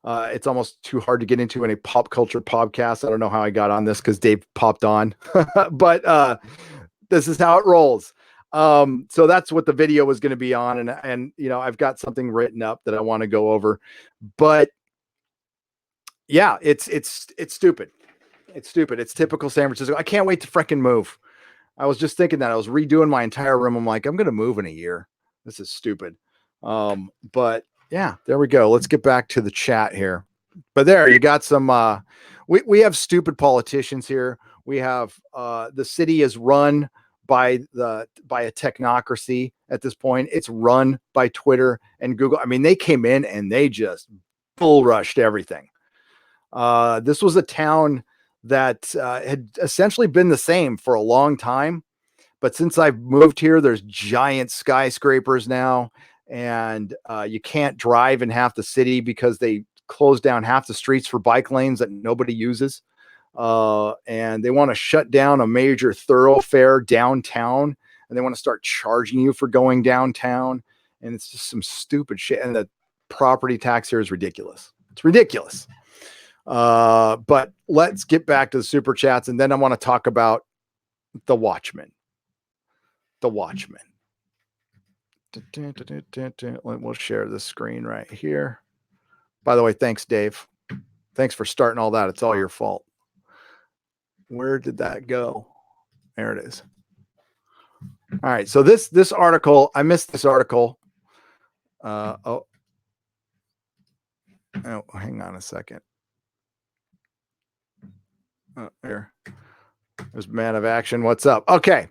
It's almost too hard to get into in a pop culture podcast. I don't know how I got on this because Dave popped on, but this is how it rolls. So that's what the video was going to be on. And, you know, I've got something written up that I want to go over, but yeah, it's stupid. It's stupid. It's typical San Francisco. I can't wait to freaking move. I was just thinking that I was redoing my entire room. I'm like, I'm going to move in a year. This is stupid. But yeah, there we go. Let's get back to the chat here. But there you got some, we have stupid politicians here. We have, the city is run by a technocracy at this point. It's run by Twitter and Google. I mean, they came in and they just bull rushed everything. This was a town that had essentially been the same for a long time. But since I've moved here, there's giant skyscrapers now, and you can't drive in half the city because they closed down half the streets for bike lanes that nobody uses. And they want to shut down a major thoroughfare downtown, and they want to start charging you for going downtown. And it's just some stupid shit. And the property tax here is ridiculous. It's ridiculous. But let's get back to the super chats, and then I want to talk about the Watchmen. The Watchmen. We'll share the screen right here. By the way, thanks, Dave. Thanks for starting all that. It's all your fault. Where did that go? There it is. All right. So this article, I missed this article. Oh, hang on a second. There. There's Man of Action. What's up? Okay.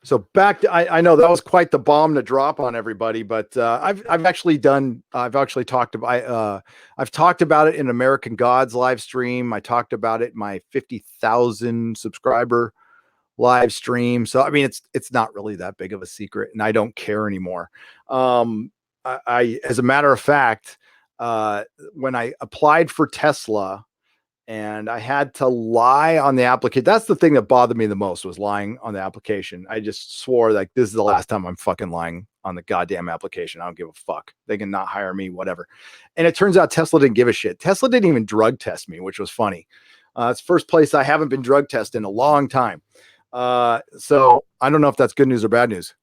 So back to, I know that was quite the bomb to drop on everybody, but I've actually talked about it in American Gods live stream. I talked about it in my 50,000 subscriber live stream. So I mean, it's not really that big of a secret, and I don't care anymore. I as a matter of fact, when I applied for Tesla, and I had to lie on the application. That's the thing that bothered me the most, was lying on the application. I just swore like, this is the last time I'm fucking lying on the goddamn application. I don't give a fuck. They can not hire me, whatever. And it turns out Tesla didn't give a shit. Tesla didn't even drug test me, which was funny. It's the first place I haven't been drug tested in a long time. So I don't know if that's good news or bad news.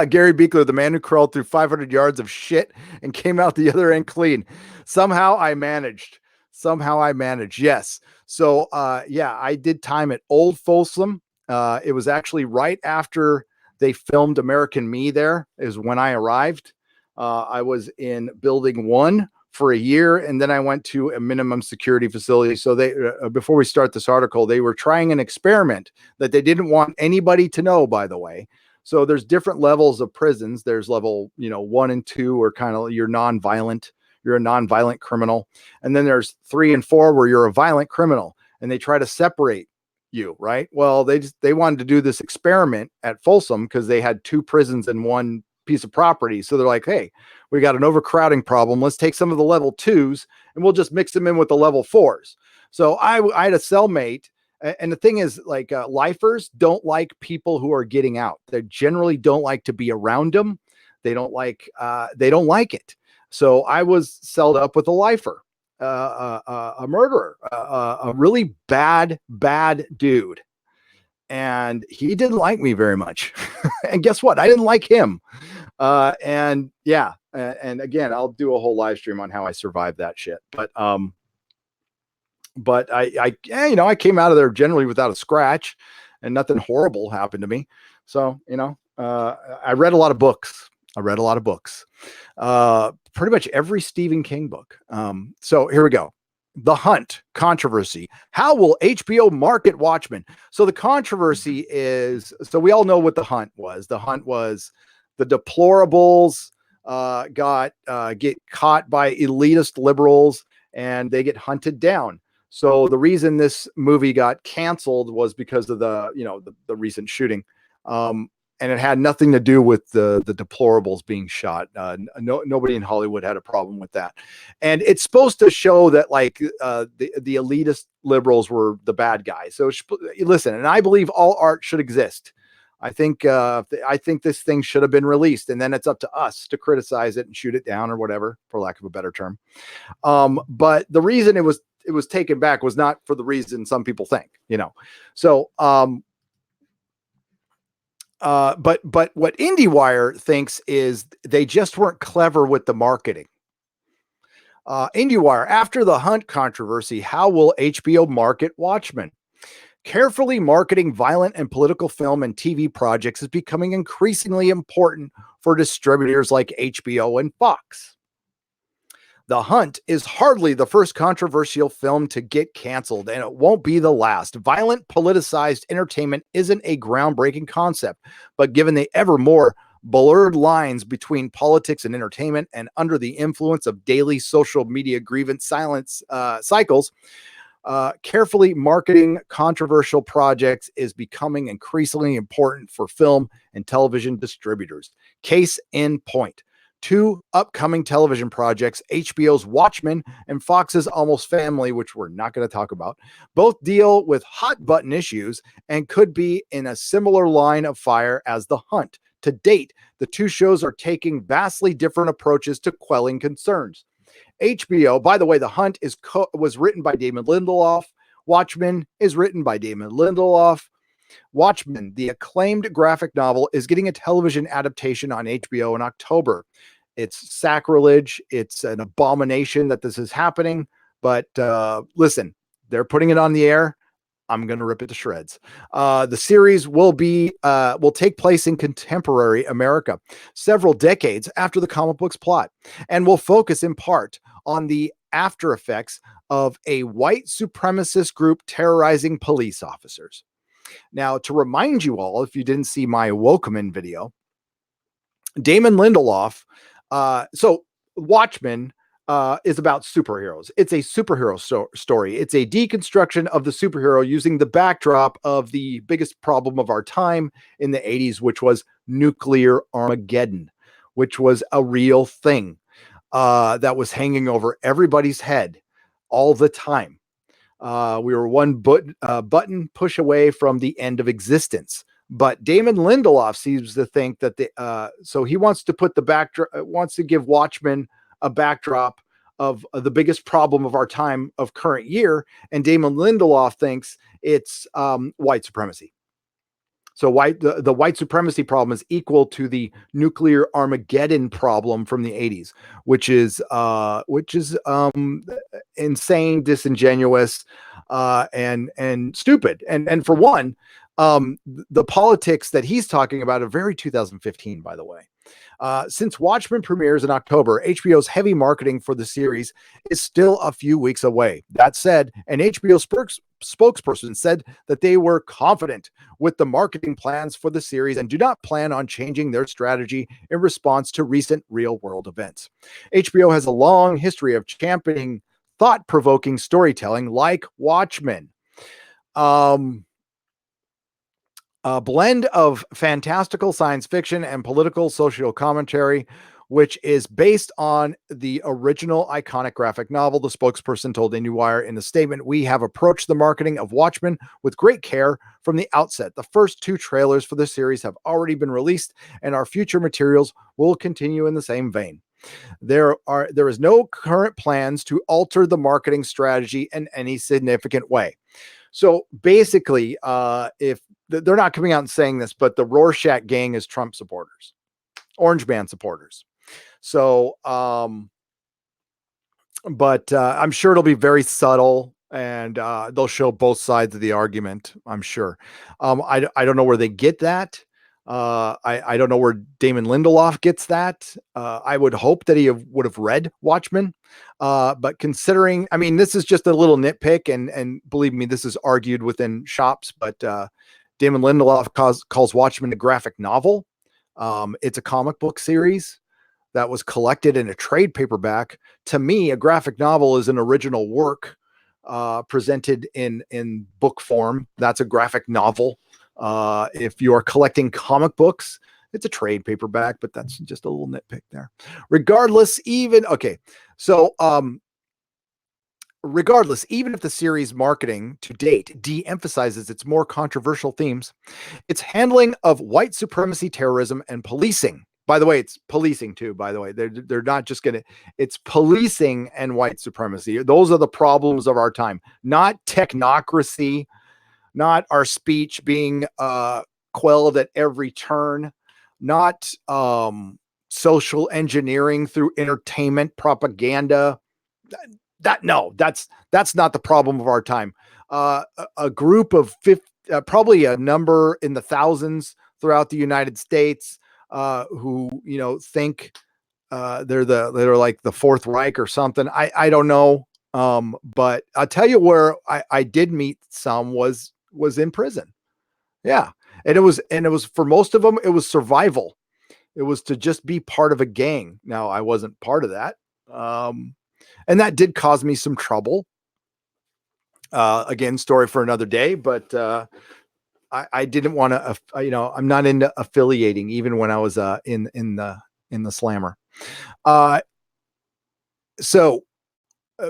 Gary Beekler, the man who crawled through 500 yards of shit and came out the other end clean. Somehow I managed. Yes. So, yeah, I did time at Old Folsom. It was actually right after they filmed American Me there is when I arrived. I was in building 1 for a year, and then I went to a minimum security facility. So they, before we start this article, they were trying an experiment that they didn't want anybody to know, by the way. So there's different levels of prisons. There's level, 1 and 2 are kind of, you're nonviolent. You're a nonviolent criminal. And then there's 3 and 4 where you're a violent criminal, and they try to separate you, right? Well, they wanted to do this experiment at Folsom because they had 2 prisons and 1 piece of property. So they're like, hey, we got an overcrowding problem. Let's take some of the level 2s and we'll just mix them in with the level 4s. So I had a cellmate. And the thing is, like, lifers don't like people who are getting out. They generally don't like to be around them. They don't like it. So I was celled up with a lifer, a murderer, a really bad dude. And he didn't like me very much. And guess what? I didn't like him. And yeah. And again, I'll do a whole live stream on how I survived that shit. But I came out of there generally without a scratch, and nothing horrible happened to me. So, I read a lot of books. Pretty much every Stephen King book. So here we go. The Hunt controversy. How will HBO market Watchmen? So the controversy is, so we all know what The Hunt was. The Hunt was the deplorables get caught by elitist liberals, and they get hunted down. So the reason this movie got canceled was because of the recent shooting. And it had nothing to do with the deplorables being shot. Nobody in Hollywood had a problem with that. And it's supposed to show that the elitist liberals were the bad guys. So listen, and I believe all art should exist. I think this thing should have been released, and then it's up to us to criticize it and shoot it down or whatever, for lack of a better term. But the reason it was taken back was not for the reason some people think, you know. So but what IndieWire thinks is they just weren't clever with the marketing. IndieWire, after the Hunt controversy, how will HBO market Watchmen? Carefully marketing violent and political film and TV projects is becoming increasingly important for distributors like HBO and Fox. The Hunt is hardly the first controversial film to get canceled, and it won't be the last. Violent, politicized entertainment isn't a groundbreaking concept, but given the ever more blurred lines between politics and entertainment, and under the influence of daily social media grievance silence cycles, carefully marketing controversial projects is becoming increasingly important for film and television distributors. Case in point. Two upcoming television projects, HBO's Watchmen and Fox's Almost Family, which we're not going to talk about, both deal with hot button issues and could be in a similar line of fire as The Hunt. To date, the two shows are taking vastly different approaches to quelling concerns. HBO, by the way, The Hunt was written by Damon Lindelof. Watchmen is written by Damon Lindelof. Watchmen, the acclaimed graphic novel, is getting a television adaptation on HBO in October. It's sacrilege. It's an abomination that this is happening. But listen, they're putting it on the air. I'm going to rip it to shreds. The series will take place in contemporary America, several decades after the comic book's plot, and will focus in part on the after effects of a white supremacist group terrorizing police officers. Now, to remind you all, if you didn't see my Wokeman video, Damon Lindelof, so Watchmen is about superheroes. It's a superhero story. It's a deconstruction of the superhero using the backdrop of the biggest problem of our time in the 80s, which was nuclear Armageddon, which was a real thing that was hanging over everybody's head all the time. We were one button push away from the end of existence. But Damon Lindelof seems to think that so he wants to put the backdrop, wants to give Watchmen a backdrop of the biggest problem of our time of current year. And Damon Lindelof thinks it's white supremacy. So the white supremacy problem is equal to the nuclear Armageddon problem from the 80s, which is insane, disingenuous, and stupid. And for one, the politics that he's talking about are very 2015, by the way. Since Watchmen premieres in October, HBO's heavy marketing for the series is still a few weeks away. That said, an HBO spokesperson said that they were confident with the marketing plans for the series and do not plan on changing their strategy in response to recent real-world events. HBO has a long history of championing thought-provoking storytelling like Watchmen. A blend of fantastical science fiction and political social commentary, which is based on the original iconic graphic novel, the spokesperson told IndieWire in the statement. We have approached the marketing of Watchmen with great care from the outset. The first two trailers for the series have already been released, and our future materials will continue in the same vein. There is no current plans to alter the marketing strategy in any significant way. So basically, if they're not coming out and saying this, but the Rorschach gang is Trump supporters, Orange Man supporters. So, but I'm sure it'll be very subtle, and they'll show both sides of the argument, I'm sure. I don't know where they get that. I don't know where Damon Lindelof gets that. I would hope that he would have read Watchmen. But considering, I mean, this is just a little nitpick, and believe me, this is argued within shops, but Damon Lindelof calls Watchmen a graphic novel. It's a comic book series that was collected in a trade paperback. To me, a graphic novel is an original work presented in book form. That's a graphic novel. If you are collecting comic books, it's a trade paperback, but that's just a little nitpick there. Regardless, okay. So Regardless, even if the series marketing to date de-emphasizes its more controversial themes, its handling of white supremacy, terrorism, and policing. By the way, it's policing too, by the way. They're not just going to, it's policing and white supremacy. Those are the problems of our time, not technocracy, not our speech being quelled at every turn, not social engineering through entertainment, propaganda. That's not the problem of our time. A group of 50, probably a number in the thousands throughout the United States, who think they're like the Fourth Reich or something. I don't know. But I'll tell you where I did meet some was in prison. Yeah. And it was for most of them, it was survival. It was to just be part of a gang. Now I wasn't part of that. And that did cause me some trouble. Again, story for another day, but I didn't want to, I'm not into affiliating even when I was in the slammer. So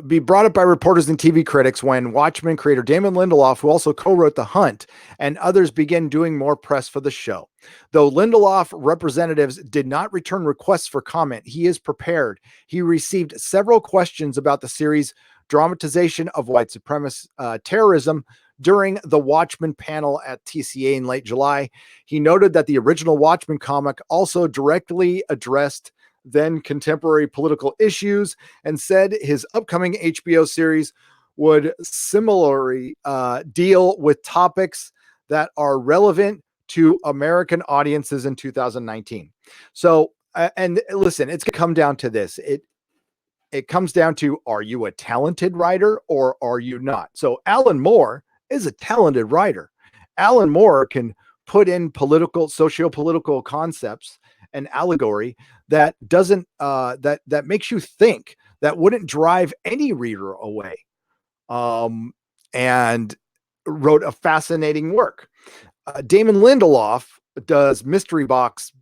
be brought up by reporters and TV critics when Watchmen creator Damon Lindelof, who also co-wrote The Hunt, and others began doing more press for the show. Though Lindelof representatives did not return requests for comment, he is prepared. He received several questions about the series' dramatization of white supremacist terrorism during the Watchmen panel at TCA in late July. He noted that the original Watchmen comic also directly addressed then contemporary political issues, and said his upcoming HBO series would similarly deal with topics that are relevant to American audiences in 2019. So, and listen, it's going to come down to this. It comes down to, are you a talented writer or are you not? So Alan Moore is a talented writer. Alan Moore can put in socio-political concepts and allegory that doesn't that makes you think, that wouldn't drive any reader away, and wrote a fascinating work. Damon Lindelof does mystery box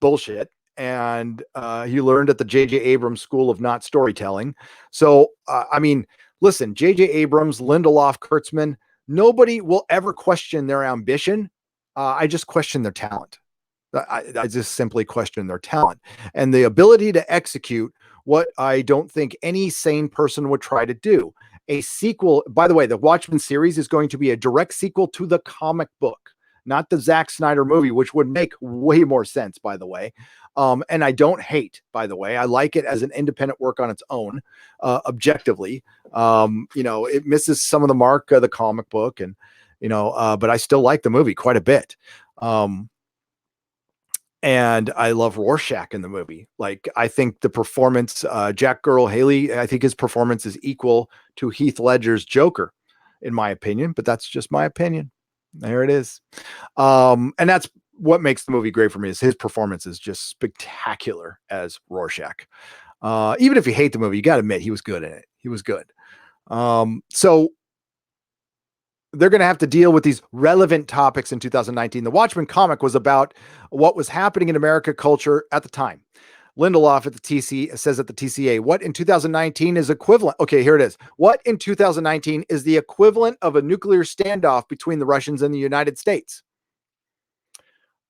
bullshit, and he learned at the J.J. Abrams School of Not Storytelling. So I mean, listen, J.J. Abrams, Lindelof, Kurtzman, nobody will ever question their ambition. I just question their talent. I just simply question their talent and the ability to execute what I don't think any sane person would try to do. A sequel, by the way, the Watchmen series is going to be a direct sequel to the comic book, not the Zack Snyder movie, which would make way more sense, by the way. And I don't hate, by the way. I like it as an independent work on its own, objectively. It misses some of the mark of the comic book, and but I still like the movie quite a bit. And I love Rorschach in the movie. Like, I think the performance, Jack Girl Haley, I think his performance is equal to Heath Ledger's Joker, in my opinion, but that's just my opinion. There it is. And that's what makes the movie great for me, is his performance is just spectacular as Rorschach. Even if you hate the movie, you got to admit he was good in it. He was good. So they're going to have to deal with these relevant topics in 2019. The Watchmen comic was about what was happening in American culture at the time. Lindelof at the TC says at the TCA, what in 2019 is equivalent? Okay, here it is. What in 2019 is the equivalent of a nuclear standoff between the Russians and the United States?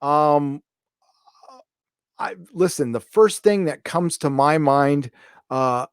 I listen, the first thing that comes to my mind, I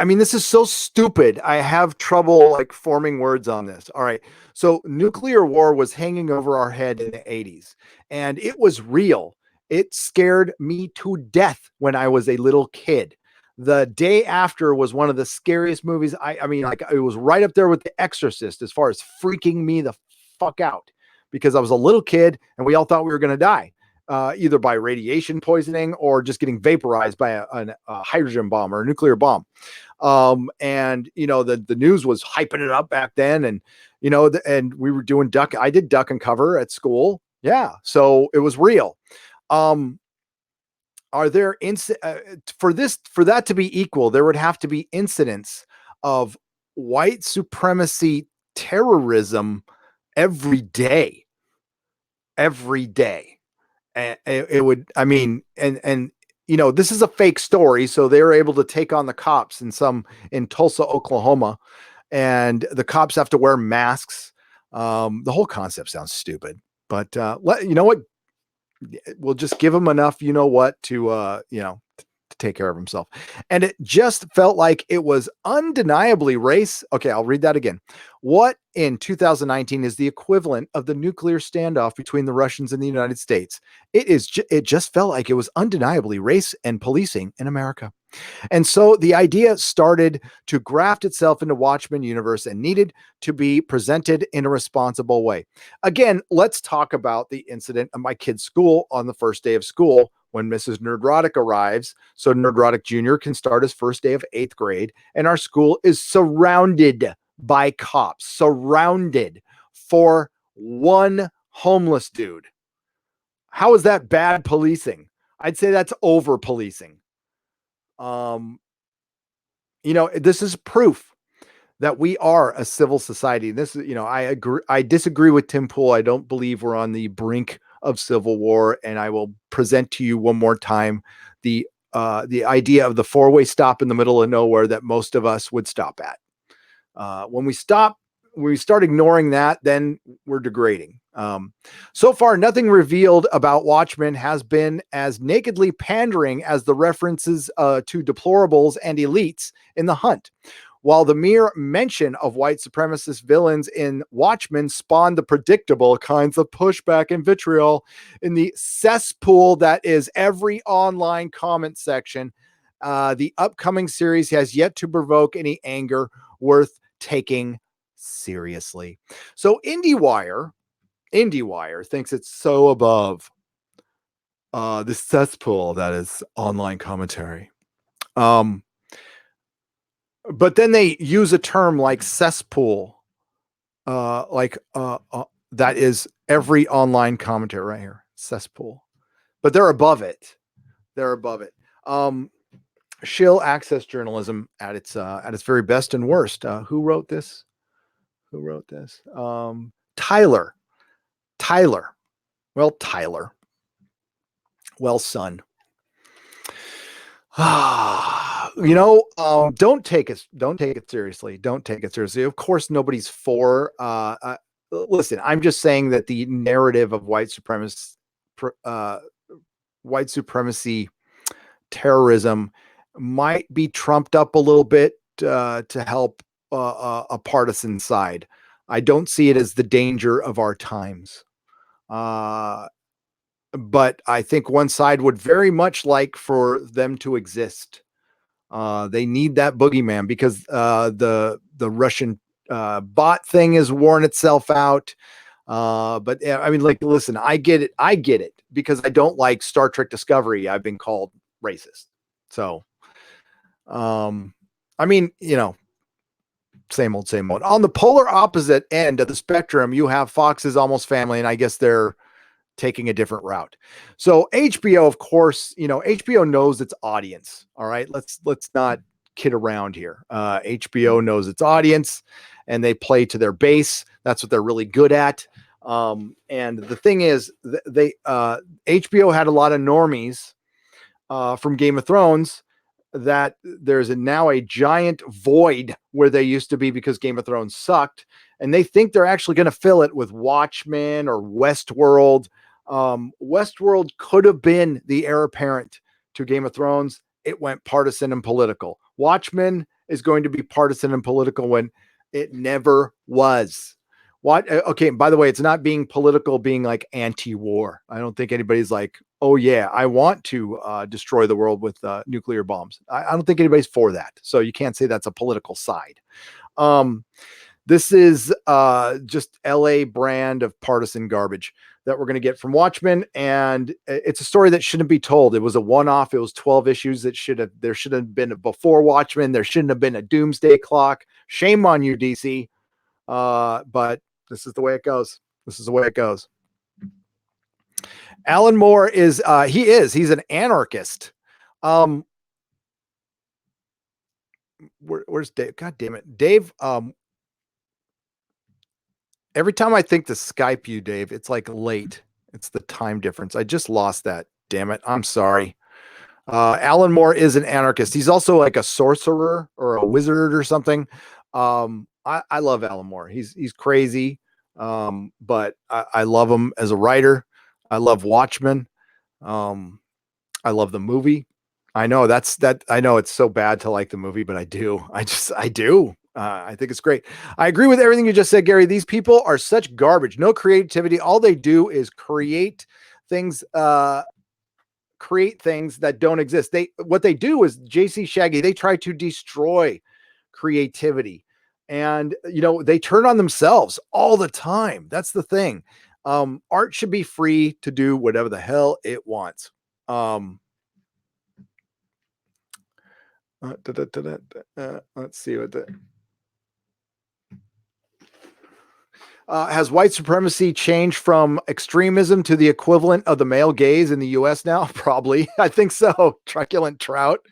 mean, this is so stupid. I have trouble like forming words on this. All right. So nuclear war was hanging over our head in the 80s, and it was real. It scared me to death when I was a little kid. The Day After was one of the scariest movies. I mean, like, it was right up there with The Exorcist as far as freaking me the fuck out, because I was a little kid and we all thought we were going to die. Either by radiation poisoning or just getting vaporized by a hydrogen bomb or a nuclear bomb. And the news was hyping it up back then, and and we were doing I did duck and cover at school. Yeah, so it was real. Are there for that to be equal, there would have to be incidents of white supremacy terrorism every day. It would, I mean, and this is a fake story. So they were able to take on the cops in Tulsa, Oklahoma, and the cops have to wear masks. The whole concept sounds stupid, but you know what? We'll just give him enough, to take care of himself. And it just felt like it was undeniably race. Okay, I'll read that again. What in 2019 is the equivalent of the nuclear standoff between the Russians and the United States? It just felt like it was undeniably race and policing in America. And so the idea started to graft itself into Watchmen universe and needed to be presented in a responsible way. Again, let's talk about the incident at my kid's school on the first day of school when Mrs. Nerdrotic arrives. So Nerdrotic Jr. can start his first day of 8th grade, and our school is surrounded by cops, surrounded for one homeless dude. How is that bad policing? I'd say that's over policing. Um, this is proof that we are a civil society. This is, I agree. I disagree with Tim Pool. I don't believe we're on the brink of civil war. And I will present to you one more time the idea of the four-way stop in the middle of nowhere that most of us would stop at. When we start ignoring that, then we're degrading. So far, nothing revealed about Watchmen has been as nakedly pandering as the references to deplorables and elites in The Hunt. While the mere mention of white supremacist villains in Watchmen spawned the predictable kinds of pushback and vitriol in the cesspool that is every online comment section, the upcoming series has yet to provoke any anger worth taking seriously. So IndieWire thinks it's so above this cesspool that is online commentary. But then they use a term like cesspool, that is every online commentary right here, cesspool. But they're above it. They're above it. Shill access journalism at its very best and worst. Who wrote this? Tyler. Well, Tyler. Well, son. Don't take it seriously. Don't take it seriously. Of course, nobody's for. Listen, I'm just saying that the narrative of white supremacy, terrorism might be trumped up a little bit to help a partisan side. I don't see it as the danger of our times. But I think one side would very much like for them to exist. They need that boogeyman because the Russian bot thing has worn itself out. But I mean, like, listen, I get it because I don't like Star Trek Discovery. I've been called racist. So, I mean, same old. On the polar opposite end of the spectrum, you have Fox's Almost Family, and I guess they're taking a different route. So HBO, of course, HBO knows its audience. All right. Let's not kid around here. HBO knows its audience and they play to their base. That's what they're really good at. And the thing is, HBO had a lot of normies from Game of Thrones that there's now a giant void where they used to be because Game of Thrones sucked. And they think they're actually going to fill it with Watchmen or Westworld. Westworld could have been the heir apparent to Game of Thrones. It went partisan and political. Watchmen is going to be partisan and political when it never was. Okay, by the way, it's not being political, being like anti-war. I don't think anybody's like, oh yeah, I want to destroy the world with nuclear bombs. I don't think anybody's for that. So you can't say that's a political side. This is just LA brand of partisan garbage that we're going to get from Watchmen. And it's a story that shouldn't be told. It was a one-off. It was 12 issues there should have been before Watchmen. There shouldn't have been a doomsday clock. Shame on you, DC. But this is the way it goes. Alan Moore he's an anarchist. Where's Dave? God damn it. Dave, every time I think to Skype you, Dave, it's like late. It's the time difference. I just lost that. Damn it. I'm sorry. Alan Moore is an anarchist. He's also like a sorcerer or a wizard or something. I love Alan Moore. He's crazy, but I love him as a writer. I love Watchmen. Um, I love the movie. I know that. I know it's so bad to like the movie, but I do. I do. I think it's great. I agree with everything you just said, Gary. These people are such garbage. No creativity. All they do is things. Create things that don't exist. What they do is JC Shaggy. They try to destroy creativity, and they turn on themselves all the time. That's the thing. Art should be free to do whatever the hell it wants. Let's see what the has white supremacy changed from extremism to the equivalent of the male gaze in the US now? Probably. I think so. Truculent trout.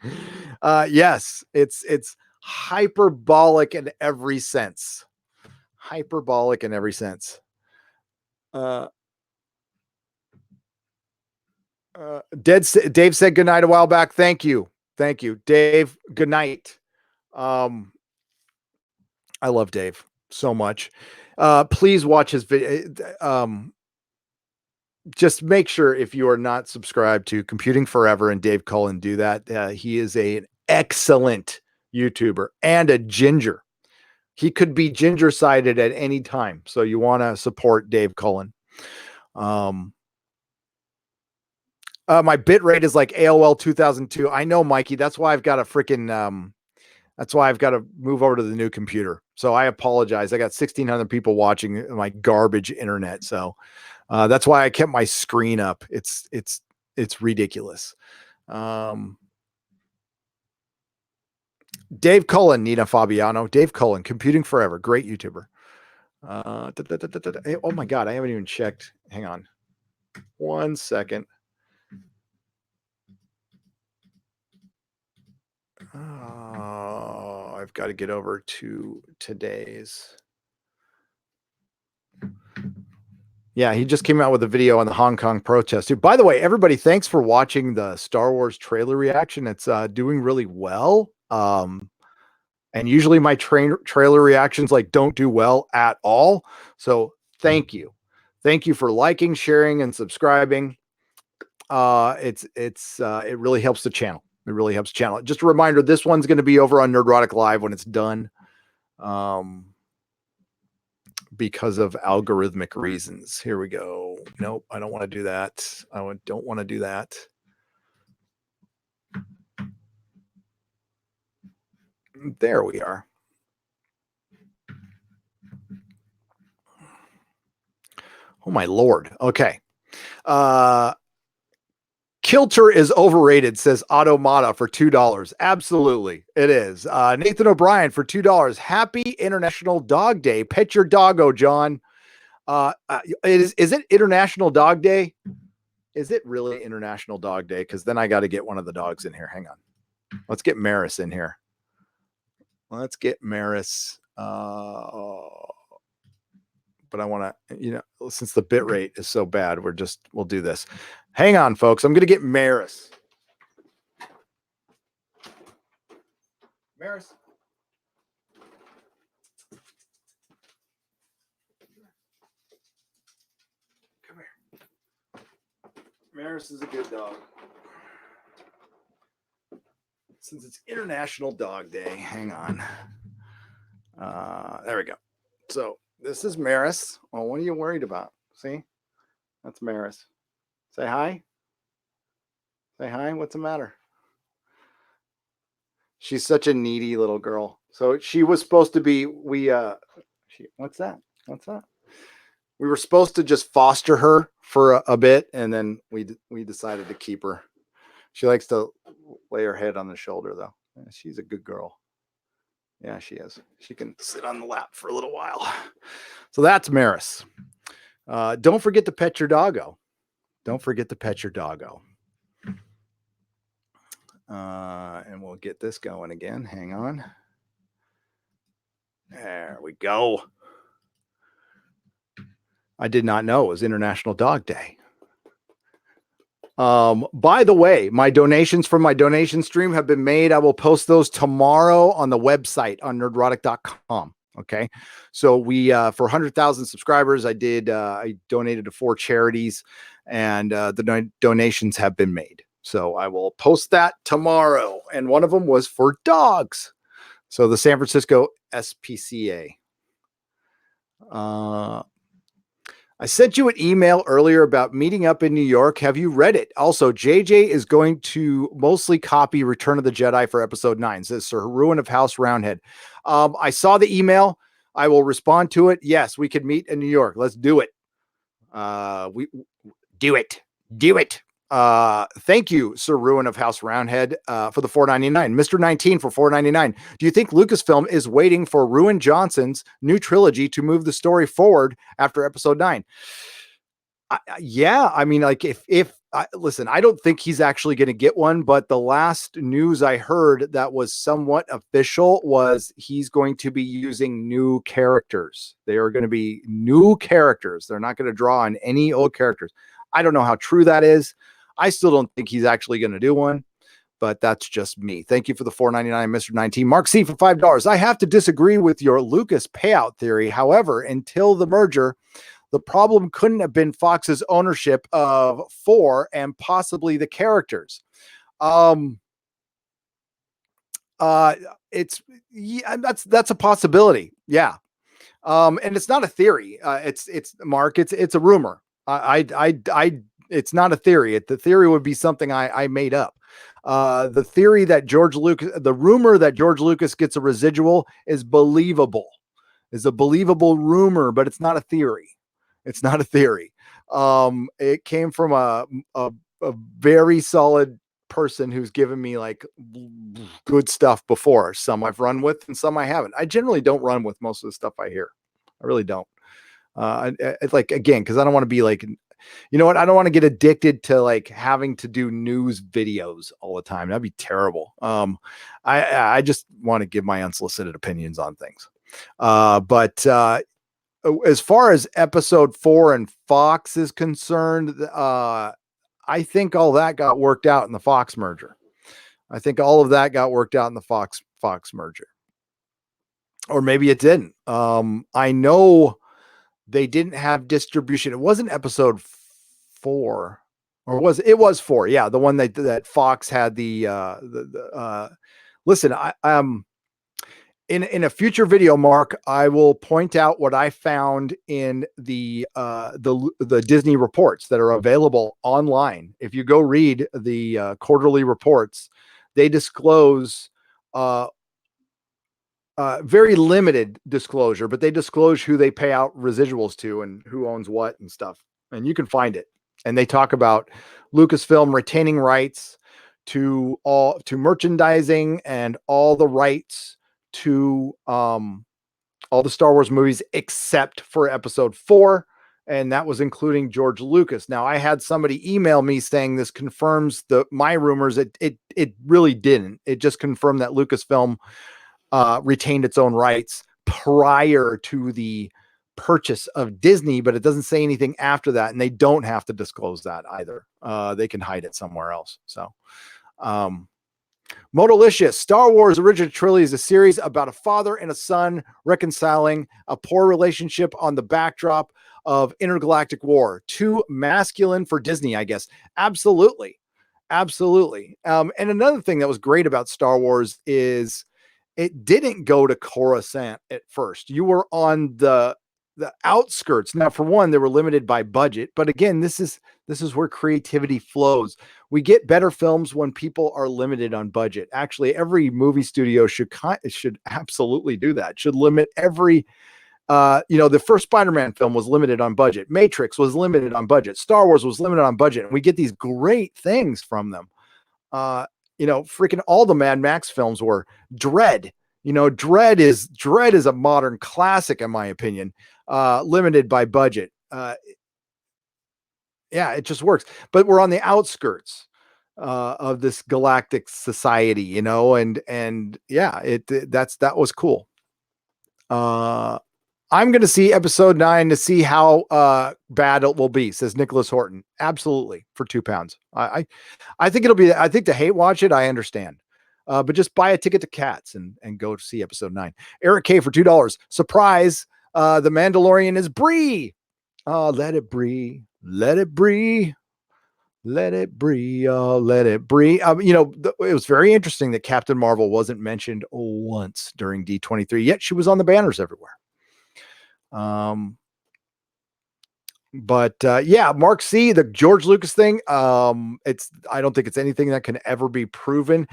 Yes, it's hyperbolic in every sense. Hyperbolic in every sense. Uh, Dave said good night a while back. Thank you. Thank you, Dave. Good night. I love Dave so much. Please watch his video. Just make sure if you are not subscribed to Computing Forever and Dave Cullen, do that. He is an excellent YouTuber and a ginger. He could be ginger sided at any time. So you want to support Dave Cullen. My bit rate is like AOL 2002. I know, Mikey. That's why I've got a freaking, that's why I've got to move over to the new computer. So I apologize. I got 1,600 people watching my garbage internet. So that's why I kept my screen up. It's ridiculous. Dave Cullen, Nina Fabiano. Dave Cullen, Computing Forever. Great YouTuber. Oh my God. I haven't even checked. Hang on 1 second. Oh, I've got to get over to today's. Yeah, he just came out with a video on the Hong Kong protest. Dude, by the way, everybody, thanks for watching the Star Wars trailer reaction. It's doing really well. And usually my trailer reactions like don't do well at all. So thank you. Thank you for liking, sharing, and subscribing. It really helps the channel. It really helps the channel. Just a reminder, this one's going to be over on Nerdrotic Live when it's done. Because of algorithmic reasons. Here we go. Nope, I don't want to do that. I don't want to do that. There we are. Oh my Lord. Okay. Kilter is overrated, says Automata for $2. Absolutely, it is. Nathan O'Brien for $2. Happy International Dog Day. Pet your doggo, John. Is it International Dog Day? Is it really International Dog Day? Because then I got to get one of the dogs in here. Hang on. Let's get Maris in here. Let's get Maris. But I want to, since the bit rate is so bad, we'll do this. Hang on, folks. I'm going to get Maris. Maris. Come here. Maris is a good dog. Since it's International Dog Day, hang on. There we go. So this is Maris. Well, what are you worried about? See? That's Maris. Say hi. Say hi. What's the matter? She's such a needy little girl. So she was supposed to be, what's that? What's that? We were supposed to just foster her for a bit, and then we decided to keep her. She likes to lay her head on the shoulder, though. She's a good girl. Yeah, she is. She can sit on the lap for a little while. So that's Maris. Don't forget to pet your doggo. Don't forget to pet your doggo. And we'll get this going again. Hang on. There we go. I did not know it was International Dog Day. By the way, my donations from my donation stream have been made. I will post those tomorrow on the website on nerdrotic.com. Okay. So we, for 100,000 subscribers, I donated to 4 charities, and the donations have been made. So I will post that tomorrow. And one of them was for dogs. So the San Francisco SPCA. I sent you an email earlier about meeting up in New York. Have you read it? Also, JJ is going to mostly copy Return of the Jedi for episode 9, says Sir Ruin of House Roundhead. I saw the email. I will respond to it. Yes, we could meet in New York. Let's do it. We do it. Do it. Thank you, Sir Ruin of House Roundhead, for the $4.99. Mr. 19 for $4.99. Do you think Lucasfilm is waiting for Ruin Johnson's new trilogy to move the story forward after episode 9? Yeah, I mean, like if listen, I don't think he's actually going to get one, but the last news I heard that was somewhat official was he's going to be using new characters. They are going to be new characters. They're not going to draw on any old characters. I don't know how true that is. I still don't think he's actually going to do one, but that's just me. Thank you for the $4.99, Mr. 19. Mark C for $5. I have to disagree with your Lucas payout theory. However, until the merger, the problem couldn't have been Fox's ownership of 4 and possibly the characters. That's a possibility. Yeah. And it's not a theory. It's Mark. It's a rumor. It's not a theory. The theory would be something I made up. The theory that the rumor that George Lucas gets a residual is believable. Is a believable rumor, but it's not a theory. It's not a theory. It came from a very solid person who's given me like good stuff before. Some I've run with and some I haven't. I generally don't run with most of the stuff I hear. I really don't. It's like, again, because I don't want to be like, you know what? I don't want to get addicted to like having to do news videos all the time. That'd be terrible. I just want to give my unsolicited opinions on things. But as far as episode 4 and Fox is concerned, I think all that got worked out in the Fox merger. I think all of that got worked out in the Fox merger. Or maybe it didn't. I know they didn't have distribution. It wasn't episode 4, or it was 4. Yeah, the one that Fox had listen, in a future video, Mark, I will point out what I found in the Disney reports that are available online. If you go read the quarterly reports, they disclose very limited disclosure, but they disclose who they pay out residuals to and who owns what and stuff. And you can find it. And they talk about Lucasfilm retaining rights to merchandising and all the rights to all the Star Wars movies except for episode 4. And that was including George Lucas. Now, I had somebody email me saying this confirms my rumors. It really didn't. It just confirmed that Lucasfilm retained its own rights prior to the purchase of Disney, but it doesn't say anything after that. And they don't have to disclose that either. They can hide it somewhere else. So, Modalicious, Star Wars Original Trilogy is a series about a father and a son reconciling a poor relationship on the backdrop of intergalactic war. Too masculine for Disney, I guess. Absolutely. Absolutely. And another thing that was great about Star Wars is it didn't go to Coruscant at first. You were on the outskirts. Now, for one, they were limited by budget, but again, this is where creativity flows. We get better films when people are limited on budget. Actually, every movie studio should absolutely do that. Should limit every the first Spider-Man film was limited on budget. Matrix was limited on budget. Star Wars was limited on budget. And we get these great things from them. Freaking all the Mad Max films were. Dread. Dread is a modern classic, in my opinion, limited by budget. Yeah, it just works. But we're on the outskirts of this galactic society, and yeah, that was cool. I'm going to see episode 9 to see how bad it will be, says Nicholas Horton. Absolutely, for £2. I think it'll be. I think to hate watch it, I understand. But just buy a ticket to Cats and go to see episode 9. Eric K for $2. Surprise! The Mandalorian is Bree. Let it Bree. Let it Bree. Let it Bree. Let it Bree. It was very interesting that Captain Marvel wasn't mentioned once during D23, yet she was on the banners everywhere. Mark C, the George Lucas thing. I don't think it's anything that can ever be proven.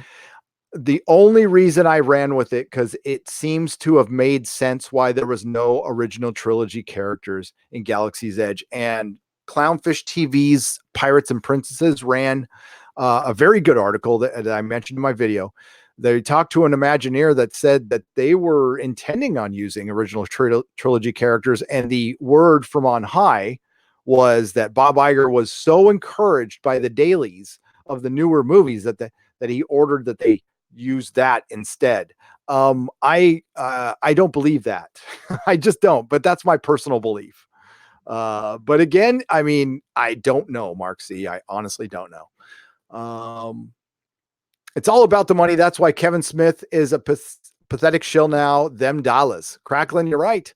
The only reason I ran with it, because it seems to have made sense why there was no original trilogy characters in Galaxy's Edge. And Clownfish TV's Pirates and Princesses ran a very good article that I mentioned in my video. They talked to an Imagineer that said that they were intending on using original trilogy characters. And the word from on high was that Bob Iger was so encouraged by the dailies of the newer movies that he ordered that they use that instead. I don't believe that. I just don't, but that's my personal belief. But again, I mean, I don't know, Mark C. I honestly don't know. It's all about the money. That's why Kevin Smith is a pathetic shill now. Them dollars. Cracklin, you're right.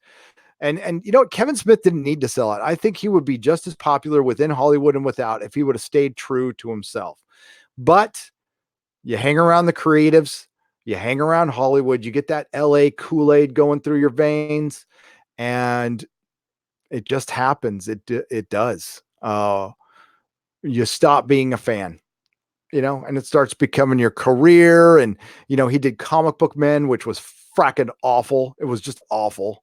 And you know what? Kevin Smith didn't need to sell it. I think he would be just as popular within Hollywood and without if he would have stayed true to himself. But you hang around the creatives, you hang around Hollywood, you get that LA Kool-Aid going through your veins, and it just happens. It does. You stop being a fan, and it starts becoming your career. And, he did Comic Book Men, which was fracking awful. It was just awful.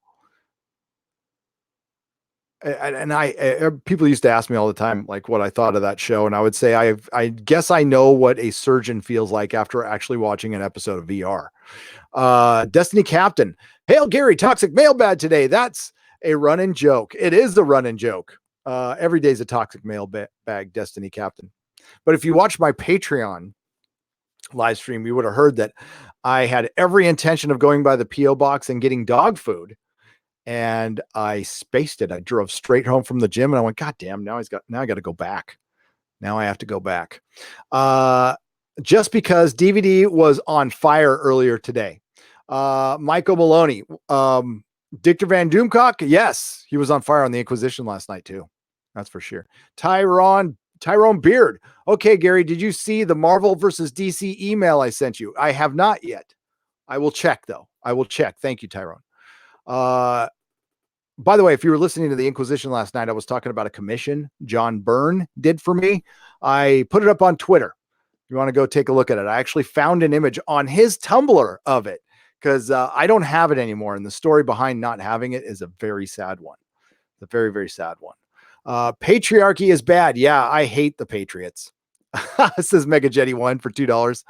And people used to ask me all the time, like, what I thought of that show. And I would say, I guess I know what a surgeon feels like after actually watching an episode of VR. Destiny Captain. Hail Gary, toxic mailbag today. That's a running joke. It is a running joke. Every day's a toxic mailbag, Destiny Captain. But if you watch my Patreon live stream, you would have heard that I had every intention of going by the P.O. box and getting dog food. And I spaced it. I drove straight home from the gym and I went, God damn, now I got to go back. Now I have to go back. Just because DVD was on fire earlier today. Michael Maloney, Dictor Van Doomcock. Yes, he was on fire on the Inquisition last night too. That's for sure. Tyrone Beard. Okay, Gary, did you see the Marvel versus DC email I sent you? I have not yet. I will check though. I will check. Thank you, Tyrone. By the way, if you were listening to the Inquisition last night, I was talking about a commission John Byrne did for me. I put it up on Twitter. You want to go take a look at it. I actually found an image on his Tumblr of it because I don't have it anymore. And the story behind not having it is a very sad one. It's a very, very sad one. Patriarchy is bad. Yeah, I hate the Patriots. Says Mega Jetty 1 for $2.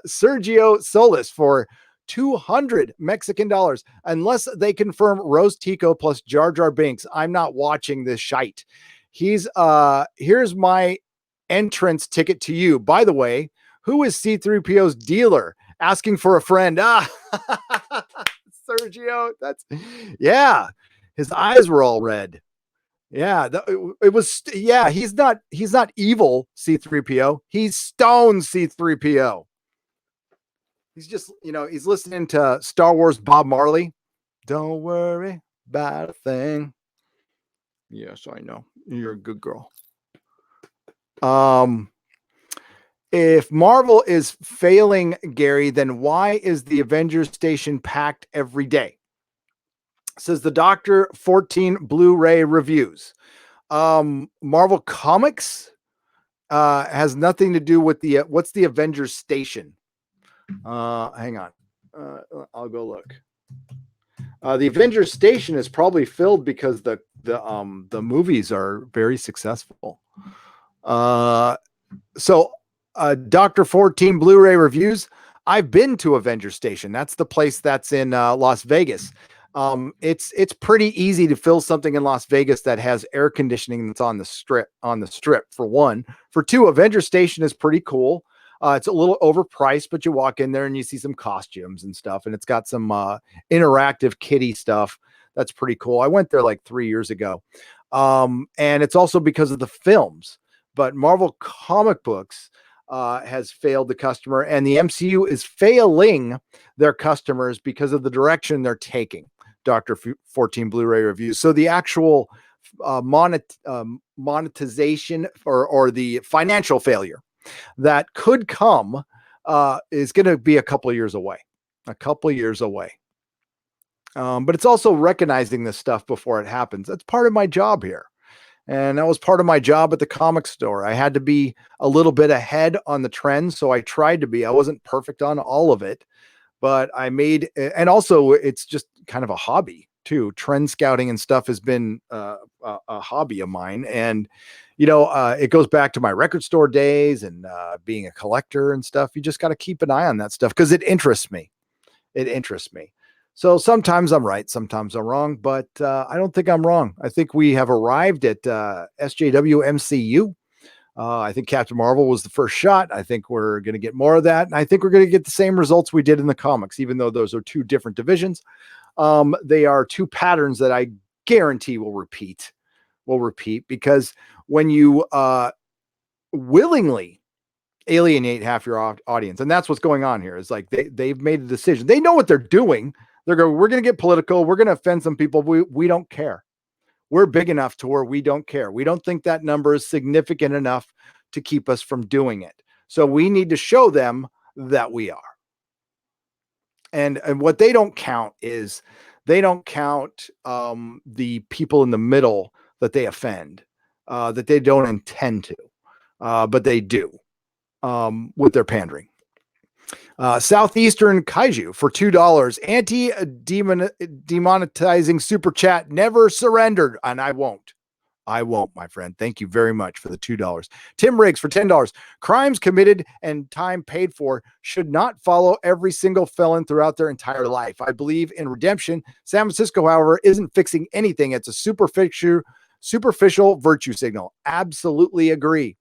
Sergio Solis for 200 Mexican dollars. Unless they confirm Rose Tico plus Jar Jar Binks, I'm not watching this shite. Here's my entrance ticket to you. By the way, who is C3PO's dealer? Asking for a friend. Sergio, yeah. His eyes were all red. Yeah, it was. Yeah, he's not evil C3PO. He's stone C3PO. He's just, he's listening to Star Wars Bob Marley. Don't worry about a thing. Yes, I know. You're a good girl. If Marvel is failing, Gary, then why is the Avengers station packed every day? Says the Dr. 14 Blu-ray reviews. Marvel Comics has nothing to do with what's the Avengers station? Hang on. I'll go look. The Avengers station is probably filled because the movies are very successful. So Dr. 14 Blu-ray reviews. I've been to Avengers Station. That's the place that's in Las Vegas. It's pretty easy to fill something in Las Vegas that has air conditioning that's on the strip for one. For two, Avengers Station is pretty cool. It's a little overpriced, but you walk in there and you see some costumes and stuff, and it's got some interactive kiddie stuff That's pretty cool. I went there like 3 years ago. And it's also because of the films, but Marvel comic books has failed the customer, and the MCU is failing their customers because of the direction they're taking. Dr. 14 Blu-ray reviews. So the actual monetization or the financial failure that could come is going to be a couple of years away. A couple of years away. But it's also recognizing this stuff before it happens. That's part of my job here. And that was part of my job at the comic store. I had to be a little bit ahead on the trends. So I tried to be. I wasn't perfect on all of it, but I made, and also it's just kind of a hobby too. Trend scouting and stuff has been a hobby of mine. And, it goes back to my record store days and being a collector and stuff. You just got to keep an eye on that stuff because it interests me. It interests me. So sometimes I'm right, sometimes I'm wrong, but I don't think I'm wrong. I think we have arrived at SJW MCU. I think Captain Marvel was the first shot. I think we're going to get more of that. And I think we're going to get the same results we did in the comics, even though those are two different divisions. They are two patterns that I guarantee will repeat because when you willingly alienate half your audience, and that's what's going on here, is like they've made a decision. They know what they're doing. They're going, we're going to get political. We're going to offend some people. We don't care. We're big enough to where we don't care. We don't think that number is significant enough to keep us from doing it. So we need to show them that we are. And what they don't count is they don't count the people in the middle that they offend, that they don't intend to, but they do with their pandering. Southeastern Kaiju for $2. Demonetizing super chat. Never surrendered. And I won't, my friend. Thank you very much for the $2. Tim Riggs for $10. Crimes committed and time paid for should not follow every single felon throughout their entire life. I believe in redemption. San Francisco, however, isn't fixing anything. It's a superficial virtue signal. Absolutely agree.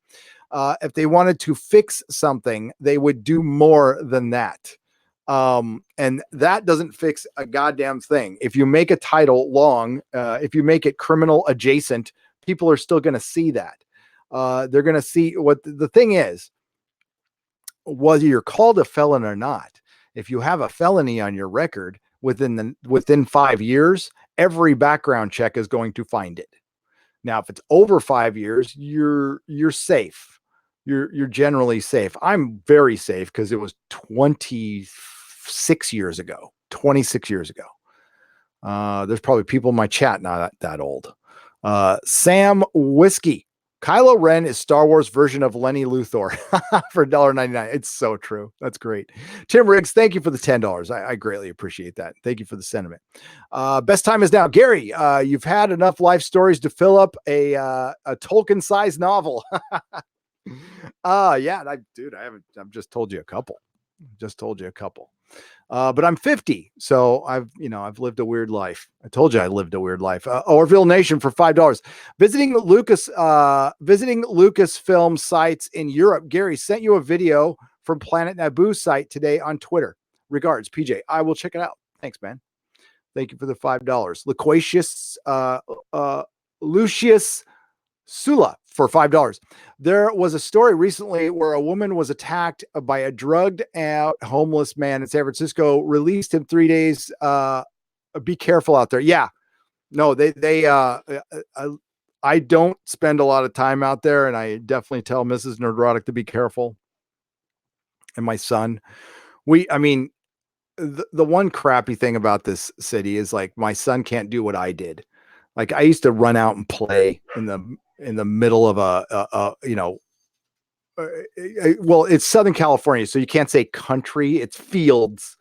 If they wanted to fix something, they would do more than that. And that doesn't fix a goddamn thing. If you make a title long, if you make it criminal adjacent, people are still going to see that. They're going to see what the thing is, whether you're called a felon or not. If you have a felony on your record within 5 years, every background check is going to find it. Now, if it's over 5 years, you're safe. You're generally safe. I'm very safe because it was 26 years ago. 26 years ago. There's probably people in my chat not that old. Sam Whiskey. Kylo Ren is Star Wars version of Lenny Luthor for $1.99. It's so true. That's great. Tim Riggs, thank you for the $10. I greatly appreciate that. Thank you for the sentiment. Best time is now. Gary, you've had enough life stories to fill up a Tolkien-sized novel. Yeah, I've just told you a couple. But I'm 50, so I've lived a weird life. I told you I lived a weird life. Orville Nation for $5. Visiting Lucasfilm sites in Europe. Gary sent you a video from Planet Naboo site today on Twitter. Regards, PJ. I will check it out. Thanks, man. Thank you for the $5. Loquacious Lucius Sula for $5. There was a story recently where a woman was attacked by a drugged out homeless man in San Francisco, released him 3 days. Be careful out there. Yeah, no, I don't spend a lot of time out there, and I definitely tell Mrs. Nerdrotic to be careful. And my son, the one crappy thing about this city is like my son can't do what I did. Like I used to run out and play in the middle of well, it's Southern California, so you can't say country. It's fields.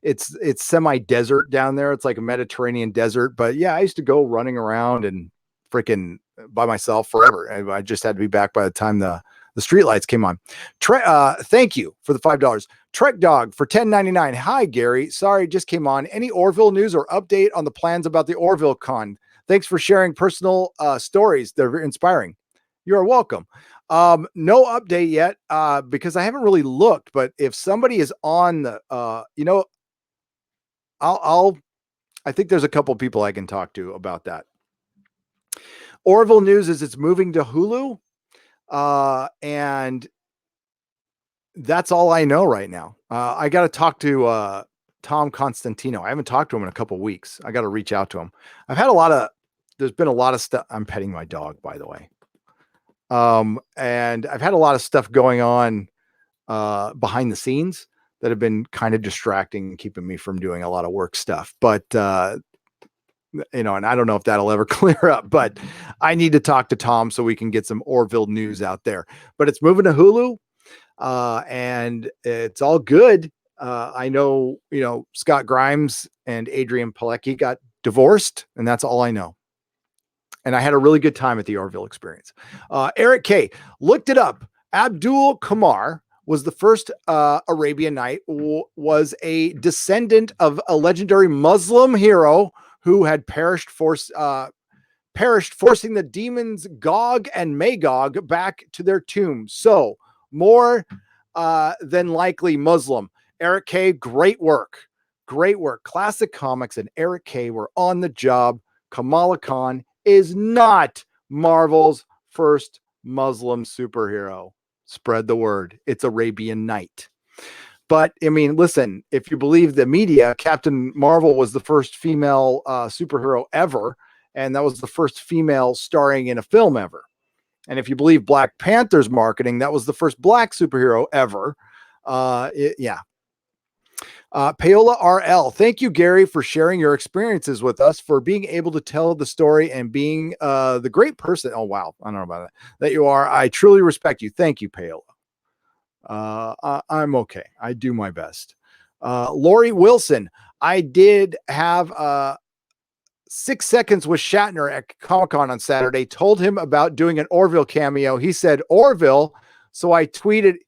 It's semi-desert down there. It's like a Mediterranean desert. But yeah, I used to go running around and freaking by myself forever. I just had to be back by the time the streetlights came on. Thank you for the $5. Trek Dog for $10.99. Hi, Gary. Sorry, just came on. Any Orville news or update on the plans about the Orville Con? Thanks for sharing personal stories. They're very inspiring. You're welcome. No update yet because I haven't really looked. But if somebody is on the, I'll I think there's a couple people I can talk to about that. Orville news is it's moving to Hulu. And that's all I know right now. I got to talk to Tom Constantino. I haven't talked to him in a couple of weeks. I got to reach out to him. There's been a lot of stuff. I'm petting my dog, by the way. And I've had a lot of stuff going on behind the scenes that have been kind of distracting and keeping me from doing a lot of work stuff. But, and I don't know if that'll ever clear up, but I need to talk to Tom so we can get some Orville news out there. But it's moving to Hulu. And it's all good. I know, Scott Grimes and Adrian Pilecki got divorced, and that's all I know. And I had a really good time at the Orville experience. Eric K. looked it up. Abdul Kamar was the first Arabian Night, was a descendant of a legendary Muslim hero who had perished, forcing the demons Gog and Magog back to their tombs. So more than likely Muslim. Eric K, great work. Classic Comics and Eric K were on the job. Kamala Khan is not Marvel's first Muslim superhero. Spread the word. It's Arabian Night. But I mean, listen, if you believe the media, Captain Marvel was the first female superhero ever. And that was the first female starring in a film ever. And if you believe Black Panther's marketing, that was the first black superhero ever. Paola RL, thank you, Gary, for sharing your experiences with us, for being able to tell the story and being the great person. Oh, wow. I don't know about that you are. I truly respect you. Thank you, Paola. I'm okay. I do my best. Lori Wilson, I did have 6 seconds with Shatner at Comic-Con on Saturday, told him about doing an Orville cameo. He said Orville. So I tweeted,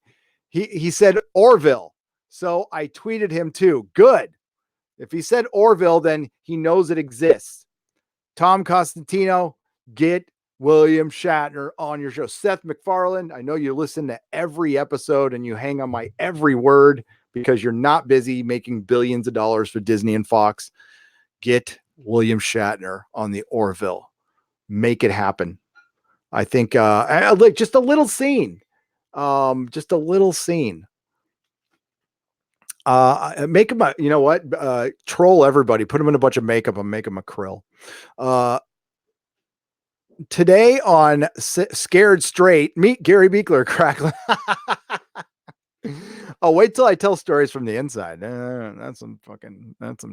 he said Orville. So I tweeted him too. Good. If he said Orville, then he knows it exists. Tom Constantino, get William Shatner on your show. Seth MacFarlane, I know you listen to every episode and you hang on my every word because you're not busy making billions of dollars for Disney and Fox. Get William Shatner on the Orville. Make it happen. I think like just a little scene. Make him you know what? Troll everybody. Put him in a bunch of makeup and make him a krill. Today on Scared Straight, meet Gary Beekler. Crackling. Oh, wait till I tell stories from the inside. That's some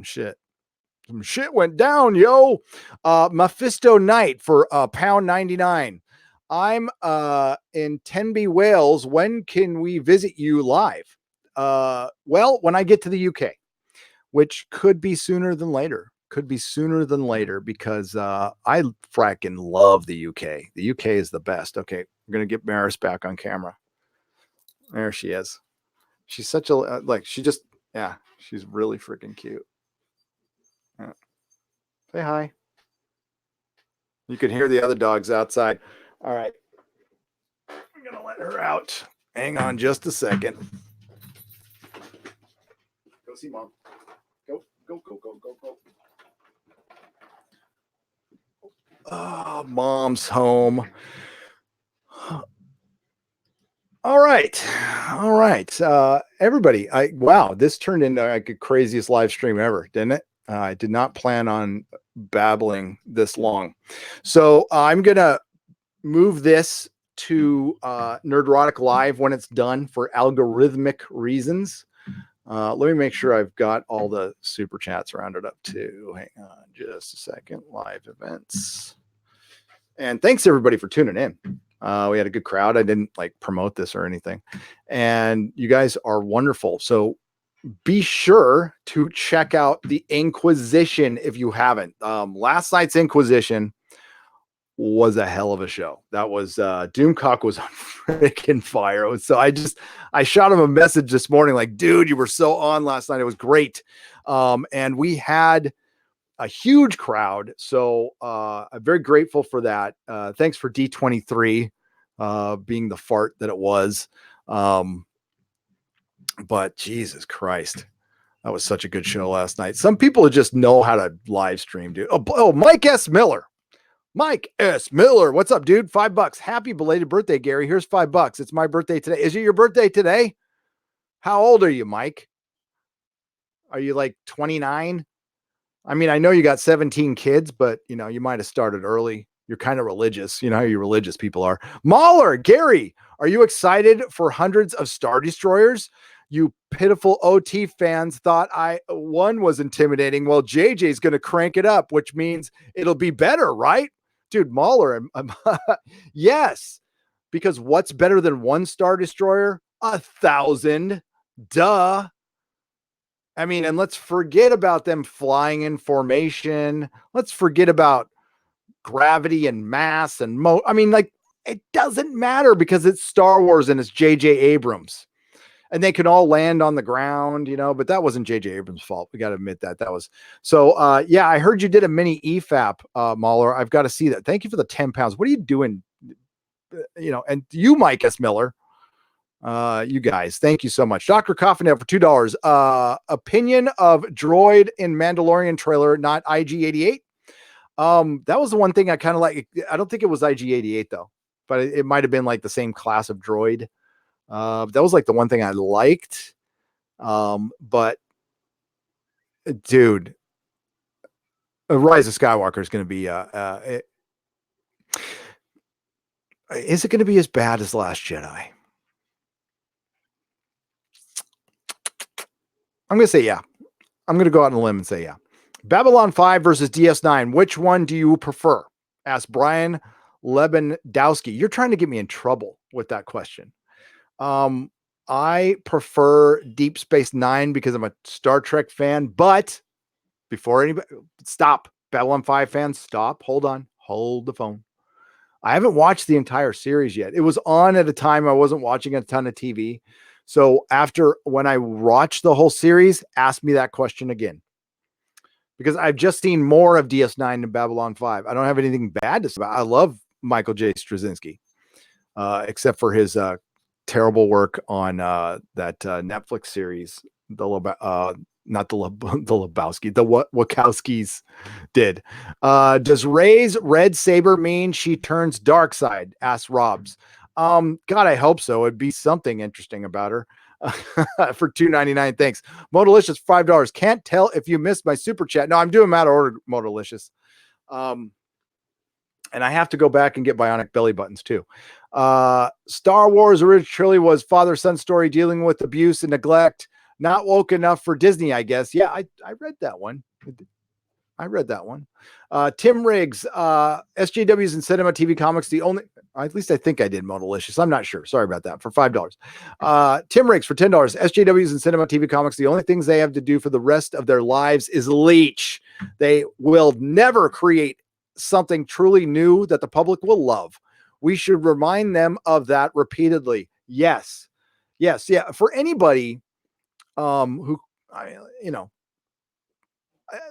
shit. Some shit went down, yo. Mephisto Knight for £1.99. I'm in Tenby, Wales. When can we visit you live? Well, when I get to the UK, which could be sooner than later. Because I fracking love the UK. The UK is the best. Okay, we're gonna get Maris back on camera. There she is. She's such a she's really freaking cute. Yeah. Say hi. You can hear the other dogs outside. All right. I'm going to let her out. Hang on just a second. Go see Mom. Go. Oh, Mom's home. All right. Everybody. Wow, this turned into like the craziest live stream ever, didn't it? I did not plan on babbling this long. So I'm going to move this to Nerdrotic Live when it's done for algorithmic reasons. Let me make sure I've got all the super chats rounded up too. Hang on just a second. Live events. And thanks everybody for tuning in. We had a good crowd. I didn't promote this or anything. And you guys are wonderful. So be sure to check out the Inquisition if you haven't. Last night's Inquisition was a hell of a show. That was Doomcock was on freaking fire. So I shot him a message this morning like, dude, you were so on last night. It was great. And we had a huge crowd. So I'm very grateful for that. Thanks for D23 being the fart that it was. But Jesus Christ. That was such a good show last night. Some people just know how to live stream, dude. Oh, Mike S. Miller. Mike S. Miller. What's up, dude? $5. Happy belated birthday, Gary. Here's $5. It's my birthday today. Is it your birthday today? How old are you, Mike? Are you like 29? I mean, I know you got 17 kids, but you know, you might have started early. You're kind of religious. You know how you religious people are. Mahler, Gary, are you excited for hundreds of Star Destroyers? You pitiful OT fans thought one was intimidating. Well, JJ's going to crank it up, which means it'll be better, right? Dude, Mahler, yes, because what's better than one Star Destroyer? 1,000. Duh. I mean, and let's forget about them flying in formation. Let's forget about gravity and mass and I mean, like, it doesn't matter because it's Star Wars and it's J.J. Abrams. And they can all land on the ground, you know, but that wasn't J.J. Abrams' fault. We got to admit that. That was so. Yeah, I heard you did a mini EFAP, Mahler. I've got to see that. Thank you for the 10 pounds. What are you doing? You know, and you, Mike S. Miller. You guys, thank you so much. Dr. Coffin for $2. Opinion of droid in Mandalorian trailer, not IG-88. That was the one thing I kind of like. I don't think it was IG-88 though, but it might have been like the same class of droid. That was like the one thing I liked. But dude, Rise of Skywalker is going to be, is it going to be as bad as Last Jedi? I'm going to say, yeah. I'm going to go out on a limb and say, yeah. Babylon 5 versus DS9. Which one do you prefer? Asked Brian Lebendowski. You're trying to get me in trouble with that question. I prefer Deep Space Nine because I'm a Star Trek fan, but before anybody stop, Babylon 5 fans, stop, hold on, hold the phone. I haven't watched the entire series yet. It was on at a time I wasn't watching a ton of TV. So when I watched the whole series, ask me that question again. Because I've just seen more of DS9 than Babylon 5. I don't have anything bad to say about it. I love Michael J. Straczynski, except for his terrible work on that Netflix series, not the Lebowski, the Wachowskis did. Does Rey's red saber mean she turns dark side? Asked Robs. God, I hope so. It'd be something interesting about her. For $2.99. Thanks. Modalicious, $5. Can't tell if you missed my super chat. No, I'm doing out of order, Modalicious. And I have to go back and get bionic belly buttons too. Star Wars originally was father-son story dealing with abuse and neglect. Not woke enough for Disney, I guess. Yeah, I read that one. Tim Riggs, SJWs and Cinema TV Comics, at least I think I did, Modalicious. I'm not sure. Sorry about that. For $5. Tim Riggs for $10. SJWs and Cinema TV Comics, the only things they have to do for the rest of their lives is leech. They will never create something truly new that the public will love. We should remind them of that repeatedly. Yes. Yeah. For anybody who,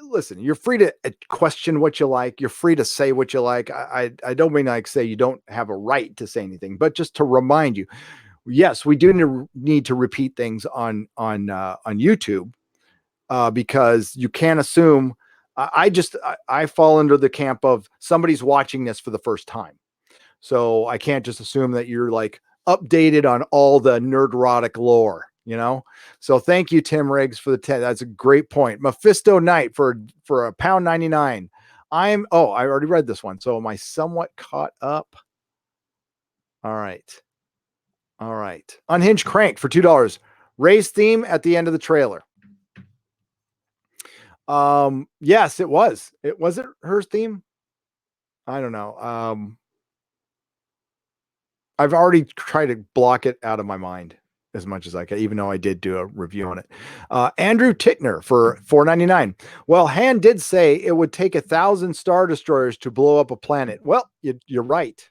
listen, you're free to question what you like. You're free to say what you like. I don't mean like say you don't have a right to say anything, but just to remind you, yes, we do need to repeat things on YouTube because you can't assume. I fall under the camp of somebody's watching this for the first time. So I can't just assume that you're like updated on all the Nerdrotic lore. So thank you, Tim Riggs, for the 10. That's a great point. Mephisto Knight for £1.99. I already read this one. So am I somewhat caught up? All right. Unhinged Crank for $2. Rey's theme at the end of the trailer. Yes, it was. Was it her theme? I don't know. I've already tried to block it out of my mind as much as I can, even though I did do a review on it. Andrew Tickner for $4.99. Well, Han did say it would take 1,000 Star Destroyers to blow up a planet. Well, you're right.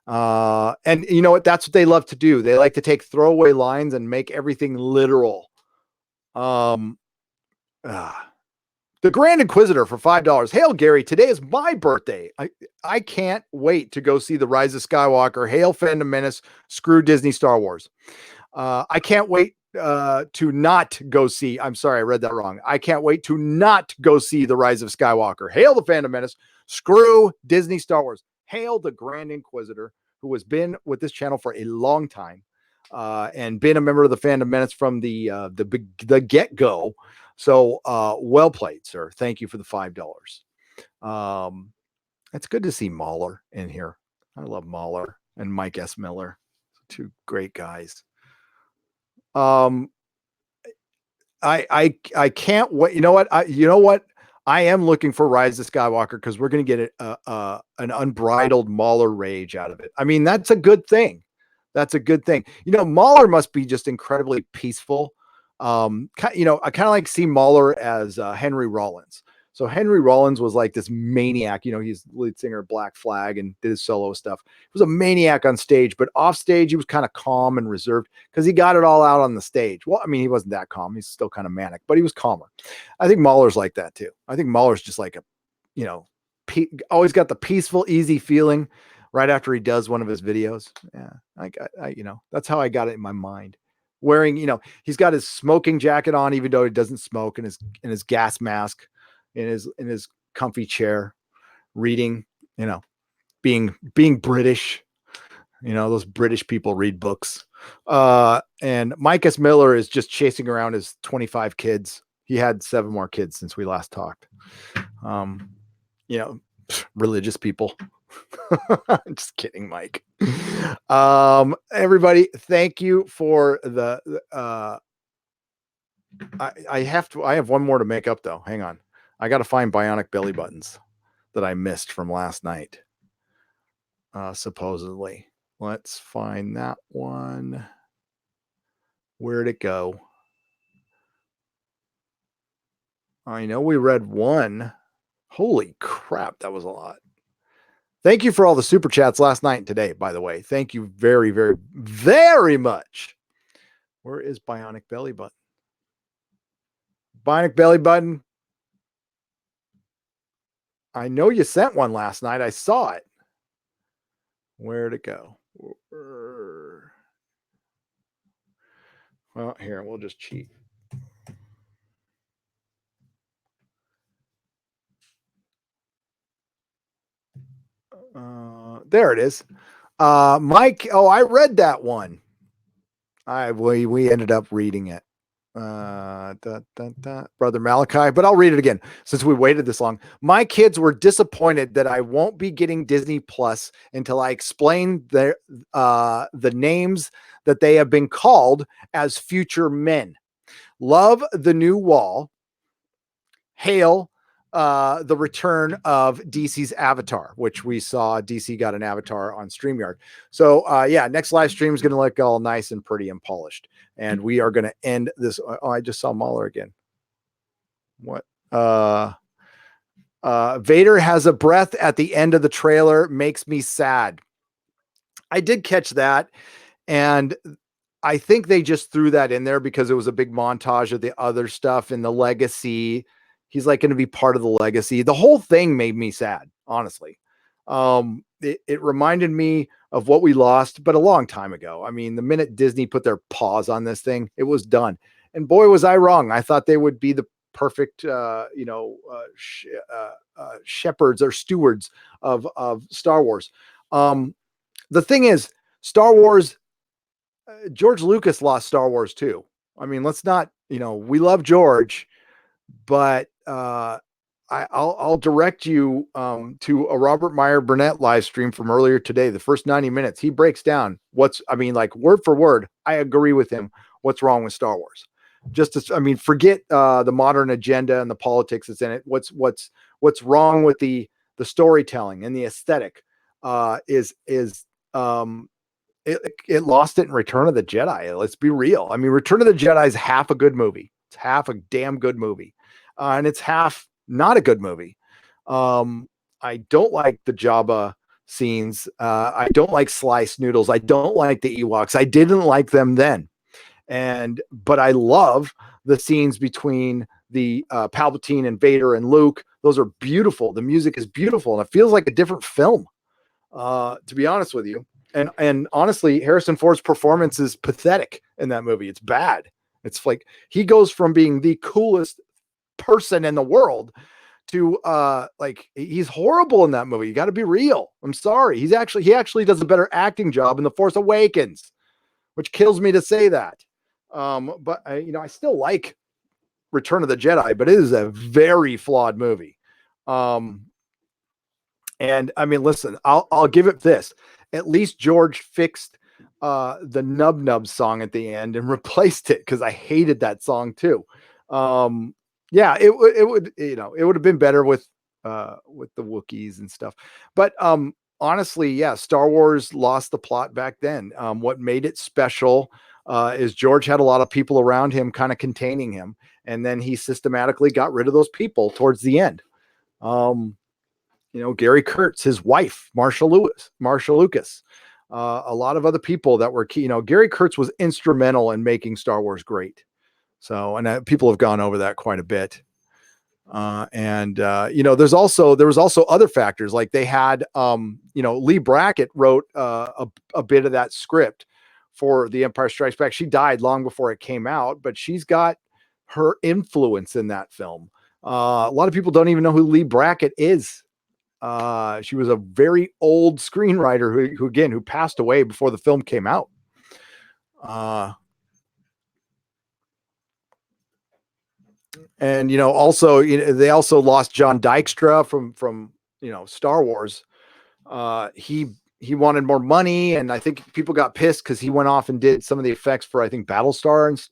And you know what? That's what they love to do. They like to take throwaway lines and make everything literal. The Grand Inquisitor for $5. Hail, Gary. Today is my birthday. I can't wait to go see The Rise of Skywalker. Hail, Phantom Menace. Screw Disney Star Wars. I can't wait to not go see. I'm sorry, I read that wrong. I can't wait to not go see The Rise of Skywalker. Hail the Phantom Menace. Screw Disney Star Wars. Hail the Grand Inquisitor, who has been with this channel for a long time, and been a member of the Phantom Menace from the get go. So well played, sir. Thank you for the $5. It's good to see Mahler in here. I love Mahler and Mike S. Miller, two great guys. I can't wait. You know what? I am looking for Rise of Skywalker because we're going to get an unbridled Mahler rage out of it. I mean, that's a good thing. That's a good thing. Mahler must be just incredibly peaceful. I kind of like see Mahler as Henry Rollins. So Henry Rollins was like this maniac. He's lead singer of Black Flag and did his solo stuff. He was a maniac on stage, but off stage, he was kind of calm and reserved because he got it all out on the stage. Well, I mean, he wasn't that calm. He's still kind of manic, but he was calmer. I think Mahler's like that too. I think Mahler's just like always got the peaceful, easy feeling right after he does one of his videos. Yeah. That's how I got it in my mind. Wearing, he's got his smoking jacket on, even though he doesn't smoke, and his gas mask in his comfy chair, reading, being British. Those British people read books. And Mike S. Miller is just chasing around his 25 kids. He had 7 more kids since we last talked. Religious people. Just kidding, Mike. Everybody, thank you for I have one more to make up though. Hang on. I got to find bionic belly buttons that I missed from last night. Supposedly. Let's find that one. Where'd it go? I know we read one. Holy crap, that was a lot. Thank you for all the super chats last night and today, by the way. Thank you very, very, very much. Where is bionic belly button? Bionic belly button. I know you sent one last night. I saw it. Where'd it go? Well, here, we'll just cheat. There it is. Mike, I read that one. We ended up reading it. Brother Malachi, but I'll read it again since we waited this long. My kids were disappointed that I won't be getting Disney Plus until I explain the names that they have been called as future men. Love the new wall. Hail the return of DC's Avatar, which we saw DC got an Avatar on StreamYard. So next live stream is going to look all nice and pretty and polished. And we are going to end this. Oh, I just saw Mahler again. What? Vader has a breath at the end of the trailer. Makes me sad. I did catch that. And I think they just threw that in there because it was a big montage of the other stuff in the legacy. He's like going to be part of the legacy. The whole thing made me sad, honestly. It reminded me of what we lost, but a long time ago. I mean, the minute Disney put their paws on this thing, it was done. And boy, was I wrong. I thought they would be the perfect, shepherds or stewards of Star Wars. The thing is, Star Wars, George Lucas lost Star Wars too. I mean, let's not, we love George, but I'll direct you to a Robert Meyer Burnett live stream from earlier today. The first 90 minutes, he breaks down word for word. I agree with him. What's wrong with Star Wars? Forget the modern agenda and the politics that's in it. What's wrong with the storytelling and the aesthetic it lost it in Return of the Jedi. Let's be real. I mean, Return of the Jedi is half a good movie. It's half a damn good movie. And it's half not a good movie. I don't like the Jabba scenes. I don't like Slice Noodles. I don't like the Ewoks. I didn't like them then. But I love the scenes between the Palpatine and Vader and Luke. Those are beautiful. The music is beautiful. And it feels like a different film, to be honest with you. And honestly, Harrison Ford's performance is pathetic in that movie. It's bad. It's like he goes from being the coolest person in the world to like he's horrible in that movie. You got to be real. I'm sorry. He actually does a better acting job in The Force Awakens, which kills me to say that. But I still like Return of the Jedi, but it is a very flawed movie. And I mean, listen, I'll give it this. At least George fixed the Nub Nub song at the end and replaced it, because I hated that song too. Yeah, it would it would have been better with the Wookiees and stuff. But honestly, yeah, Star Wars lost the plot back then. What made it special is George had a lot of people around him kind of containing him, and then he systematically got rid of those people towards the end. Gary Kurtz, his wife, Marsha Lucas, a lot of other people that were key. Gary Kurtz was instrumental in making Star Wars great. So, and people have gone over that quite a bit. There was also other factors, like they had, Lee Brackett wrote a bit of that script for The Empire Strikes Back. She died long before it came out, but she's got her influence in that film. A lot of people don't even know who Lee Brackett is. She was a very old screenwriter who passed away before the film came out. And also, they also lost John Dykstra from Star Wars. He wanted more money, and I think people got pissed because he went off and did some of the effects for, I think, Battlestar,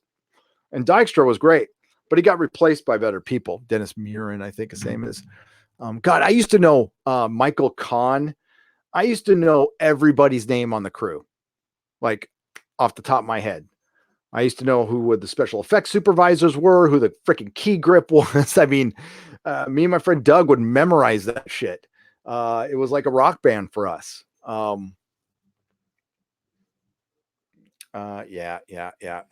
and Dykstra was great, but he got replaced by better people. Dennis Muren, I think, his name is. God, I used to know Michael Kahn. I used to know everybody's name on the crew, like off the top of my head. I used to know who the special effects supervisors were, who the freaking key grip was. I mean, me and my friend Doug would memorize that shit. It was like a rock band for us. Yeah.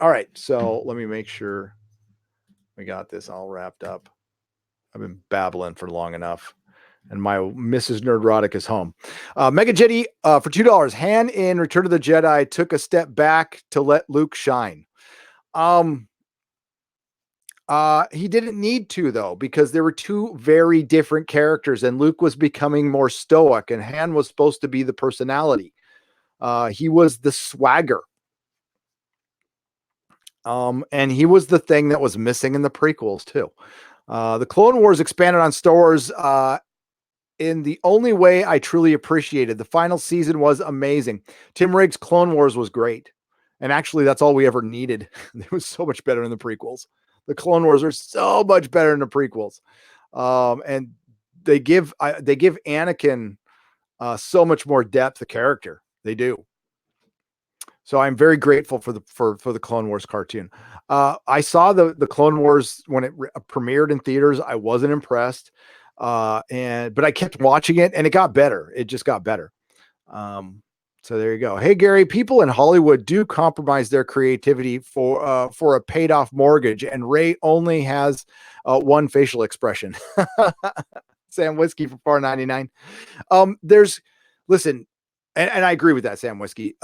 All right. So let me make sure we got this all wrapped up. I've been babbling for long enough, and my Mrs. Nerdrotic is home. Mega Jetty for $2. Han in Return of the Jedi took a step back to let Luke shine. He didn't need to, though, because there were two very different characters, and Luke was becoming more stoic, and Han was supposed to be the personality. He was the swagger. And he was the thing that was missing in the prequels too. The Clone Wars expanded on Star Wars in the only way I truly appreciated. The final season was amazing. Tim Riggs' Clone Wars was great. And actually, that's all we ever needed. It was so much better in the prequels. The Clone Wars are so much better in the prequels. And they give Anakin so much more depth of character. They do. So I'm very grateful for the Clone Wars cartoon. I saw the Clone Wars when it premiered in theaters. I wasn't impressed. But I kept watching it, and it got better. It just got better. So there you go. Hey, Gary, people in Hollywood do compromise their creativity for a paid off mortgage, and Ray only has one facial expression. Sam Whiskey for $4.99. Listen, and I agree with that, Sam Whiskey.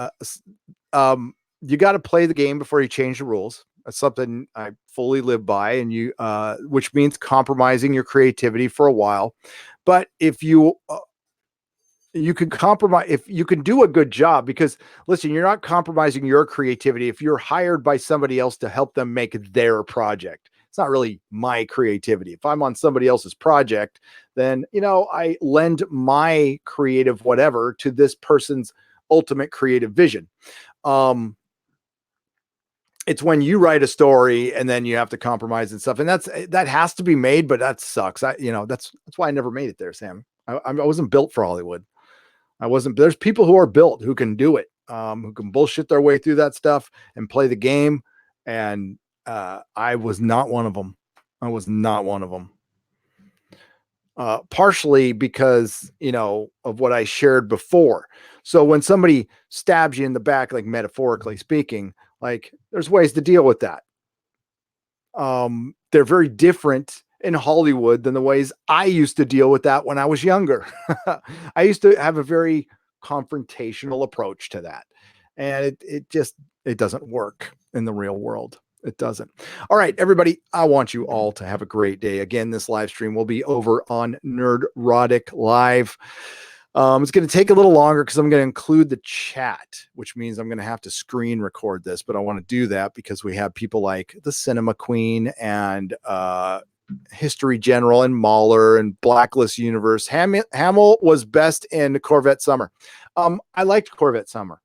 You got to play the game before you change the rules. That's something I fully live by, and which means compromising your creativity for a while. But if you can compromise, if you can do a good job, because listen, you're not compromising your creativity if you're hired by somebody else to help them make their project. It's not really my creativity. If I'm on somebody else's project, then I lend my creative whatever to this person's ultimate creative vision. It's when you write a story and then you have to compromise and stuff, and that has to be made, but that sucks. That's why I never made it there, Sam. I wasn't built for Hollywood. There's people who are built, who can do it, who can bullshit their way through that stuff and play the game. And I was not one of them. Partially because, of what I shared before. So when somebody stabs you in the back, like metaphorically speaking, like there's ways to deal with that. They're very different in Hollywood than the ways I used to deal with that when I was younger. I used to have a very confrontational approach to that. And it doesn't work in the real world. It doesn't. All right, everybody, I want you all to have a great day. Again, this live stream will be over on Nerdrotic Live. It's going to take a little longer because I'm going to include the chat, which means I'm going to have to screen record this, but I want to do that because we have people like the Cinema Queen and History General and Mahler and Blacklist Universe. Hamill was best in Corvette Summer. I liked Corvette Summer.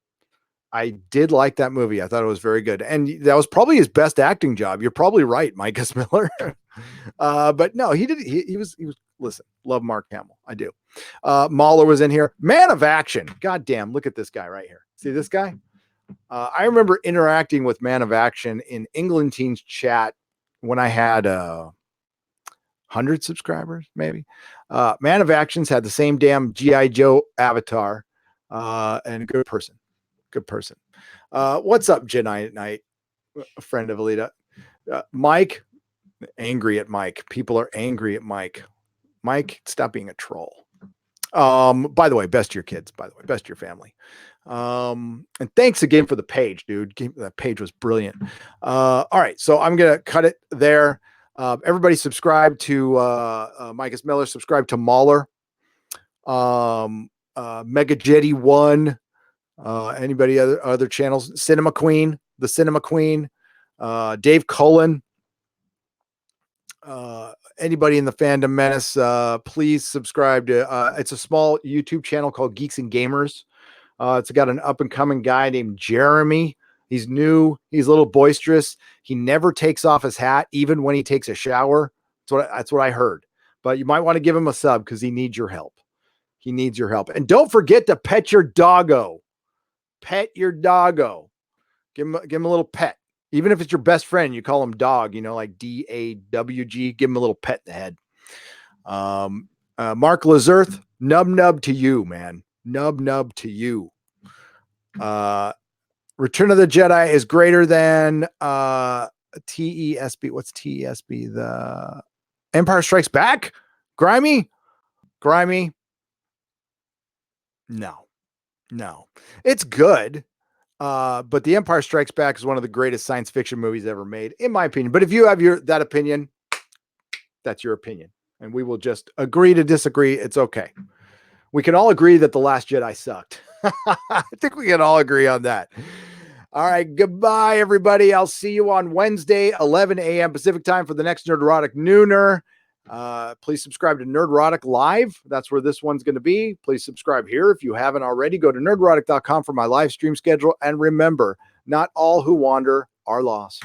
I did like that movie. I thought it was very good. And that was probably his best acting job. You're probably right, Mike S. Miller. But no, he did. He was, listen, love Mark Hamill. I do. Mahler was in here. Man of Action. God damn. Look at this guy right here. See this guy? I remember interacting with Man of Action in England Teens chat when I had 100 subscribers, maybe. Man of Action's had the same damn G.I. Joe avatar and a good person. Good person. What's up, Jedi at Night? A friend of Alita. Mike, angry at Mike. People are angry at Mike. Mike, stop being a troll. By the way, best to your kids, by the way, best to your family. And thanks again for the page, dude. That page was brilliant. All right, so I'm gonna cut it there. Everybody subscribe to Mike S. Miller, subscribe to Mahler. Mega Jetty 1. Anybody other channels? Cinema Queen, the Cinema Queen, Dave Cullen, anybody in the Fandom Menace, please subscribe to, it's a small YouTube channel called Geeks and Gamers. It's got an up and coming guy named Jeremy. He's new. He's a little boisterous. He never takes off his hat, even when he takes a shower. That's what I heard, but you might want to give him a sub because he needs your help. He needs your help. And don't forget to pet your doggo. Pet your doggo. Give him a little pet. Even if it's your best friend, you call him dog, like DAWG, give him a little pet in the head. Mark Lazerth, nub to you, man. Nub to you. Return of the Jedi is greater than TESB. What's TESB? The Empire Strikes Back? Grimy? No. It's good. But The Empire Strikes Back is one of the greatest science fiction movies ever made, in my opinion. But if you have that opinion, that's your opinion. And we will just agree to disagree. It's okay. We can all agree that The Last Jedi sucked. I think we can all agree on that. All right. Goodbye, everybody. I'll see you on Wednesday, 11 a.m. Pacific time for the next Nerdrotic Nooner. Please subscribe to Nerdrotic Live. That's where this one's going to be. Please subscribe here if you haven't already. Go to nerdrotic.com for my live stream schedule. And remember, not all who wander are lost.